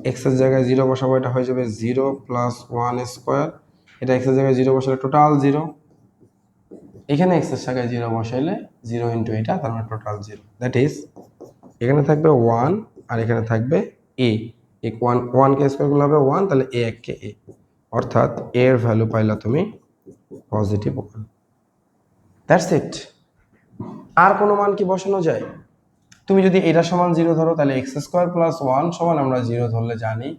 এক্স এর জায়গায় 0 বসাবো, এটা হয়ে যাবে 0 প্লাস 1 স্কোয়ার, এটা এক্স এর জায়গায় 0 বসালে টোটাল 0, এখানে এক্স এর জায়গায় 0 বসাইলে 0 ইন্টু এটা, তার মানে টোটাল 0, দ্যাট ইজ এখানে থাকবে 1 আর এখানে থাকবে এ, 1 কে স্কোয়ার করলে হবে 1, তাহলে এ এককে এ, অর্থাৎ এর ভ্যালু পাইলা তুমি পজিটিভ 1, দ্যাটস ইট। আর কোনো মান কি বসানো যায়, তুমি যদি এটা সমান 0 ধরো, তাহলে এক্স স্কোয়ার প্লাস 1 সমান আমরা 0 ধরলে জানি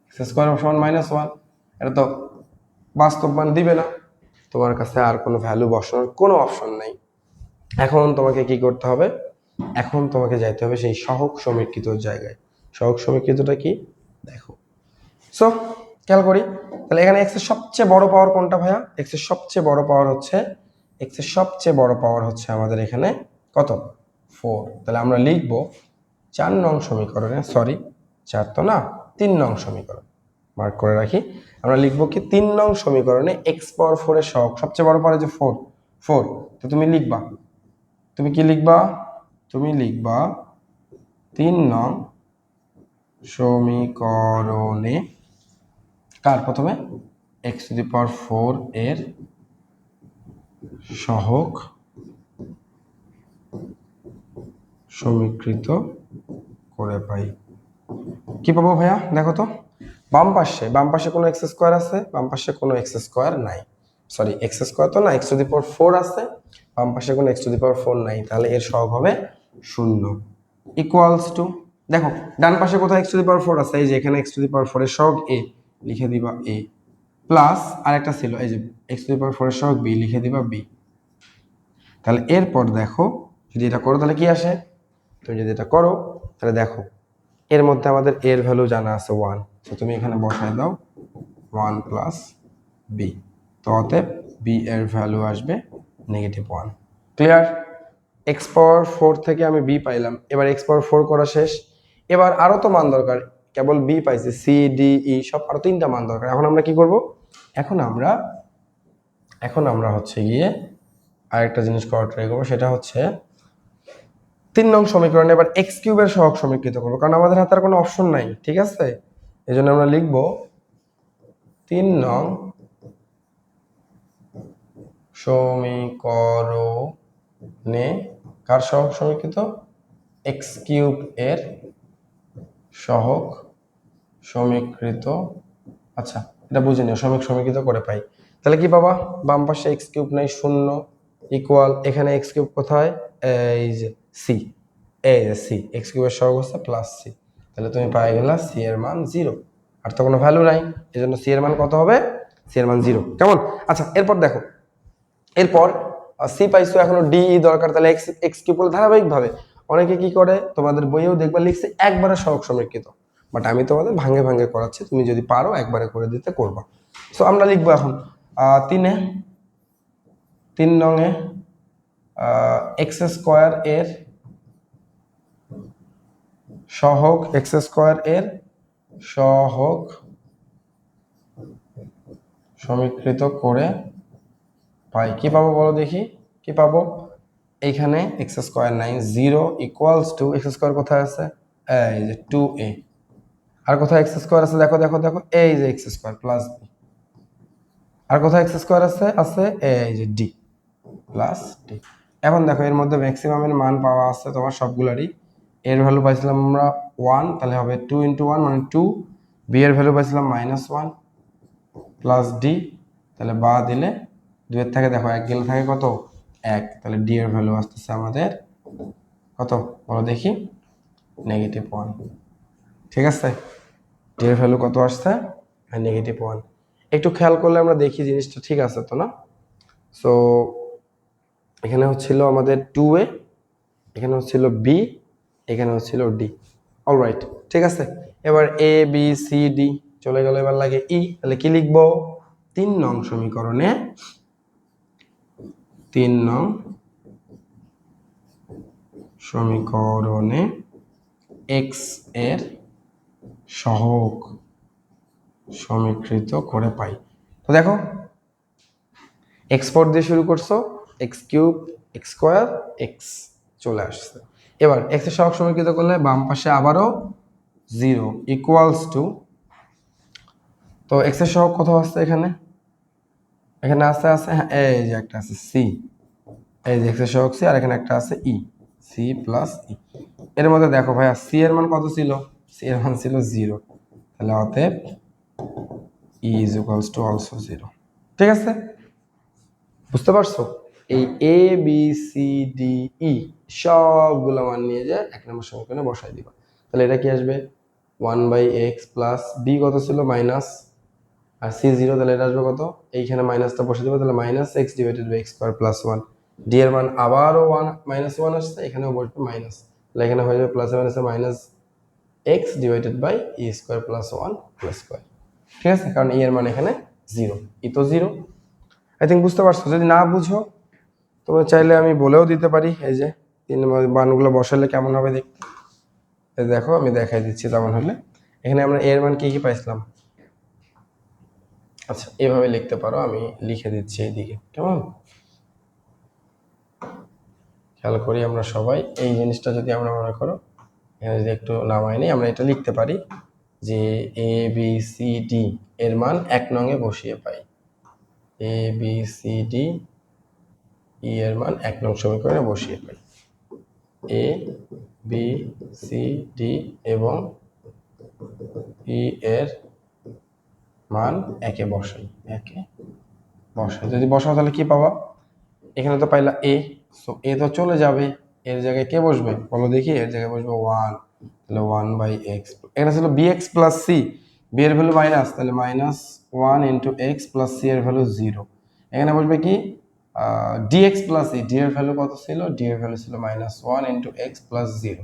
এক্স স্কোয়ার সমান -1, এটা তো বাস্তব মান দিবে না, তোমার কাছে আর কোনো ভ্যালু বসানোর কোনো অপশন নেই। এখন তোমাকে কি করতে হবে, এখন তোমাকে যাইতে হবে সেই সহগ সমীকৃত জায়গায়। সহগ সমীকৃতটা কি দেখো, সো খেয়াল করি, তাহলে এখানে এক্স এর সবচেয়ে বড় পাওয়ার কোনটা ভাইয়া? এক্স এর সবচেয়ে বড় পাওয়ার হচ্ছে, এক্স এর সবচেয়ে বড় পাওয়ার হচ্ছে আমাদের এখানে কত? 4। তাহলে আমরা লিখব 4 নং সমীকরণে, সরি 4 তো না, 3 নং সমীকরণ মার্ক করে রাখি। আমরা লিখব কি 3 নং সমীকরণে এক্স পাওয়ার 4 এর সহগ, সবচেয়ে বড় পাওয়ার যে 4, 4। তো তুমি লিখবা, তুমি কি লিখবা? তুমি লিখবা 3 নং সমীকরণে কার প্রথমে x টু দি পাওয়ার 4 এর সহগ সমীকৃত করে পাই। কি পাবো ভাইয়া? দেখো তো, বাম পাশে কোনো এক্স স্কোয়ার আছে, বাম পাশে কোনো এক্স স্কোয়ার নাই, সরি এক্স স্কোয়ার তো না, এক্স টু দি পাওয়ার 4 আছে, বাম পাশে কোনো এক্স টু দি পাওয়ার 4 নাই, তাহলে এর সহগ হবে 0 ইকুয়ালস টু, দেখো ডান পাশে কোথায় এক্স টু দি পাওয়ার 4 আছে, এই যে এখানে এক্স টু দি পাওয়ার 4 এর সহগ a, লিখে দিবা a, প্লাস আরেকটা ছিল এই যে এক্স টু দি পাওয়ার 4 এর সহগ b, লিখে দিবা b। তাহলে এরপর দেখো যদি এটা করো তাহলে কি আসে? তুমি যদি এটা করো তাহলে দেখো এর মধ্যে আমাদের এর ভ্যালু জানা আছে 1, তো তুমি এখানে বসায় দাও 1 প্লাস b, তো অতএব b এর ভ্যালু আসবে -1। ক্লিয়ার? এক্স পাওয়ার 4 থেকে আমি b পাইলাম, এবার এক্স পাওয়ার 4 করা শেষ, এবার আরো তো মান দরকার, কেবল b পাইছি, সি ডি ই সব আরো 3টা মান দরকার। এখন আমরা কি করব? এখন আমরা হচ্ছে গিয়ে আরেকটা জিনিস করার ট্রাই করবো, সেটা হচ্ছে 3 নং সমীকরণে এবার এক্স কিউবের সহগ সমীকৃত করবো, কারণ আমাদের হাতে আর কোনো অপশন নাই, ঠিক আছে? এই জন্য আমরা লিখবো 3 নং সমীকরণে কার সহগ সমীকৃত? এক্স কিউব এর সহগ সমীকৃত, আচ্ছা এটা বুঝে নিও, সমীকৃত করে পাই। তাহলে কি পাবা? বাম পাশে এক্স কিউব নাই, 0 ইকুয়াল এখানে এক্স কিউব কোথায়? এই যে সি, এই যে সি, এক্স কিউবের সহগ হচ্ছে প্লাস সি, তাহলে তুমি পাই গেলা সি এর মান 0, আর তো কোনো ভ্যালু নাই, এই জন্য সি এর মান কত হবে? সি এর মান 0। কেমন? আচ্ছা এরপর দেখো, এরপর সি পাইছো, এখনো ডি দরকার, তাহলে এক্স এক্স কিউব বলে ধারাবাহিকভাবে অনেকে কি করে, তোমাদের বইয়েও দেখবা লিখছে একবারে সহগ সমীকৃত, বাট আমি তোমাদের ভাঙে ভাঙে করাচ্ছি, তুমি যদি পারো একবারে করে দিতে করবা। সো আমরা লিখবো এখন 3 নংয়ে এক্স স্কোয়ার এর সহগ, এক্স স্কোয়ার এর সহগ সমীকৃত করে পাই। কি পাবো বলো দেখি, কি পাবো? এইখানে এক্স স্কোয়ার নাই, 0 ইকুয়ালস টু এক্স স্কোয়ার কোথায় আছে? এই যে 2a, আর কোথায় এক্স স্কোয়ার আছে? দেখো দেখো দেখো, এই যে এক্স স্কোয়ার প্লাস বি, আর কোথায় এক্স স্কোয়ার আছে? আছে এই যে ডি প্লাস ডি। এখন দেখো এর মধ্যে ম্যাক্সিমামের মান পাওয়া আছে তোমার সবগুলারই, এর ভ্যালু পাইছিলাম আমরা 1, তাহলে হবে 2 × 1 মানে 2, বি এর ভ্যালু পাইছিলাম -1 প্লাস ডি, তাহলে বা দিলে 2 এর থেকে দেখো 1 গেলে থাকে কত? 1, তাহলে ডি এর ভ্যালু আসতেছে আমাদের কত বলো দেখি? -1। ঠিক আছে, ডি এর ভ্যালু কত আসছে? -1। একটু খেয়াল করলে আমরা দেখি জিনিসটা ঠিক আছে তো না? সো এখানে হচ্ছিল আমাদের 2a, এখানে হচ্ছিল বি, এখানে হচ্ছিল ডি। অলরাইট, ঠিক আছে। এবার এ বি সি ডি চলে গেল, এবার লাগে ই, তাহলে কি লিখবো? 3 নং সমীকরণে, 3 নং সমীকরণে এক্স এর সহগ সমীকৃত করে পাই। তো দেখো এক্সপোর্ট দিয়ে শুরু করছো, x cube, x square, x চলে আসছে। এবার এক্স এর সহগ সমীকৃত করলে বাম পাশে আবারও 0 ইকুয়ালস টু, তো এক্স এর সহগ কত আসছে এখানে? এখানে আছে হ্যাঁ, এই যে একটা আছে সি, এই যে এক্স এর সহগ সি, আর এখানে একটা আছে ই, সি প্লাস ই। এর মধ্যে দেখো ভাইয়া সি এর মান কত ছিল? সি এর মান ছিল 0, তাহলে অতএব ই ইজ ইকুয়ালস টু অলসো 0। ঠিক আছে, বুঝতে পারছো? এই A B C D E সবগুলো মান নিয়ে যায় 1 নম্বর সমীকরণে বসাই দিবা, তাহলে এটা কি আসবে? 1/x প্লাস বি কত ছিল? মাইনাস, আর সি 0, তাহলে এটা আসবে কত? এইখানে মাইনাসটা বসে দেবো, তাহলে -x divided by x square plus 1, D এর মান আবারও 1 -1 আসছে, এখানেও বসবে মাইনাস, তাহলে এখানে হয়ে যাবে প্লাস মাইনাসে -x divided by e square plus 1 whole square. ঠিক আছে, কারণ এর মান এখানে 0, ই তো 0। আই থিঙ্ক বুঝতে পারছো। যদি না বুঝো তোমরা চাইলে আমি বলেও দিতে পারি, এই যে তিন মানগুলো বসালে কেমন হবে দেখতে। এই দেখো আমি দেখাই দিচ্ছি তেমন হলে। এখানে আমরা এর মান কি কি পাইছিলাম। আচ্ছা এভাবে লিখতে পারো, আমি লিখে দিচ্ছি এইদিকে, কেমন? খেয়াল করি আমরা সবাই এই জিনিসটা, যদি আমরা মনে করো এখানে যদি একটু নামাই নিই, আমরা এটা লিখতে পারি যে এ বি সি ডি এর মান 1 নঙে বসিয়ে পাই। A B C D E এর মান 1 নং সমীকরণে বসিয়ে পাই। এ বি সি ডি এবং ই এর মান একে বসাই, একে বসাই। যদি বসাও তাহলে কি পাবা? এখানে তো পাইলা এ, সো এ তো চলে যাবে, এর জায়গায় কে বসবে বলো দেখি? এর জায়গায় বসবে 1, তাহলে 1/x। এখানে ছিল bx প্লাস সি, বি এর ভ্যালু মাইনাস, তাহলে -1 ইন্টু এক্স প্লাস সি এর ভ্যালু 0। এখানে বসবে কি dx প্লাস ই, ডি এর ভ্যালু কত ছিল? ডি এর ভ্যালু ছিল -1 into x plus 0।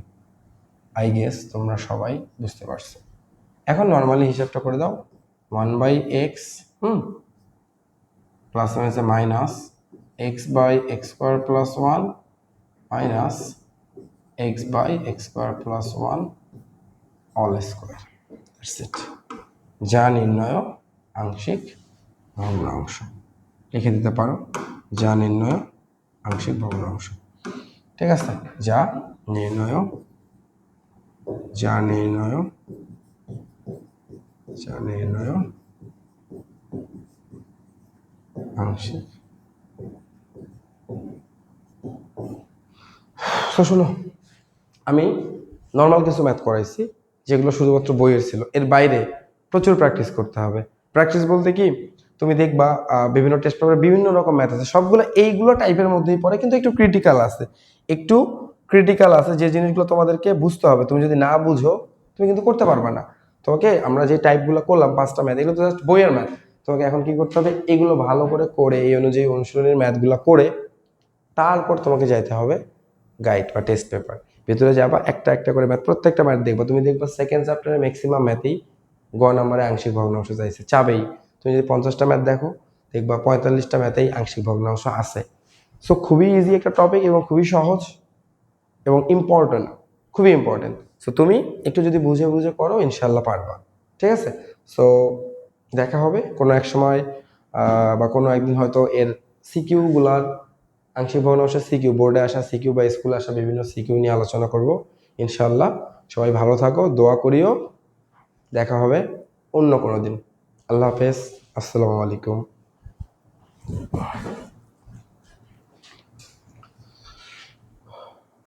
I guess তোমরা সবাই বুঝতে পারছো। এখন নর্মালি হিসাবটা করে দাও, 1/x প্লাস হয়েছে minus x/x² plus 1 minus x/x² + 1 all square. That's it. যা নির্ণয় আংশিক ভগ্নাংশ লিখে দিতে পারো, যা নির্ণয় আংশিক ভগ্নাংশ। ঠিক আছে, যা নির্ণয় আংশিক। তো শোনো, আমি নর্মাল কিছু ম্যাথ করাইছি যেগুলো শুধুমাত্র বইয়ের ছিল, এর বাইরে প্রচুর প্র্যাকটিস করতে হবে। প্র্যাকটিস বলতে কি, তুমি দেখবা বিভিন্ন টেস্ট পেপারে বিভিন্ন রকম ম্যাথ আছে, সবগুলো এইগুলো টাইপের মধ্যেই পড়ে, কিন্তু একটু ক্রিটিক্যাল আছে যে জিনিসগুলো তোমাদেরকে বুঝতে হবে। তুমি যদি না বুঝো তুমি কিন্তু করতে পারবে না। তোমাকে আমরা যে টাইপগুলো করলাম 5টা ম্যাথ, এগুলো তো জাস্ট বইয়ের ম্যাথ। তোমাকে এখন কি করতে হবে? এগুলো ভালো করে করে এই অনুযায়ী অনুশীলনের ম্যাথগুলো করে তারপর তোমাকে যাইতে হবে গাইড বা টেস্ট পেপার ভিতরে যাবা, একটা একটা করে ম্যাথ, প্রত্যেকটা ম্যাথ দেখবা। তুমি দেখবা সেকেন্ড চ্যাপ্টারে ম্যাক্সিমাম ম্যাথেই গ নাম্বারে আংশিক ভগ্নাংশ চাইছে, চাবেই। তুমি যদি 50টা ম্যাথ দেখো দেখবা 45টা ম্যাথেই আংশিক ভগ্নাংশ আছে। সো খুবই ইজি একটা টপিক এবং খুবই সহজ এবং ইম্পর্টেন্ট, খুবই ইম্পর্টেন্ট। সো তুমি একটু যদি বুঝে বুঝে করো ইনশাল্লাহ পারবা। ঠিক আছে, সো দেখা হবে কোনো এক সময় বা কোনো একদিন হয়তো এর সিকিউগুলার, আংশিক ভগ্নাংশের সিকিউ, বোর্ডে আসা সিকিউ বা স্কুলে আসা বিভিন্ন সিকিউ নিয়ে আলোচনা করব ইনশাল্লাহ। সবাই ভালো থাকো, দোয়া করিও। দেখা হবে অন্য কোনো দিন। আল্লাহ হাফেজ, আসসালামু আলাইকুম।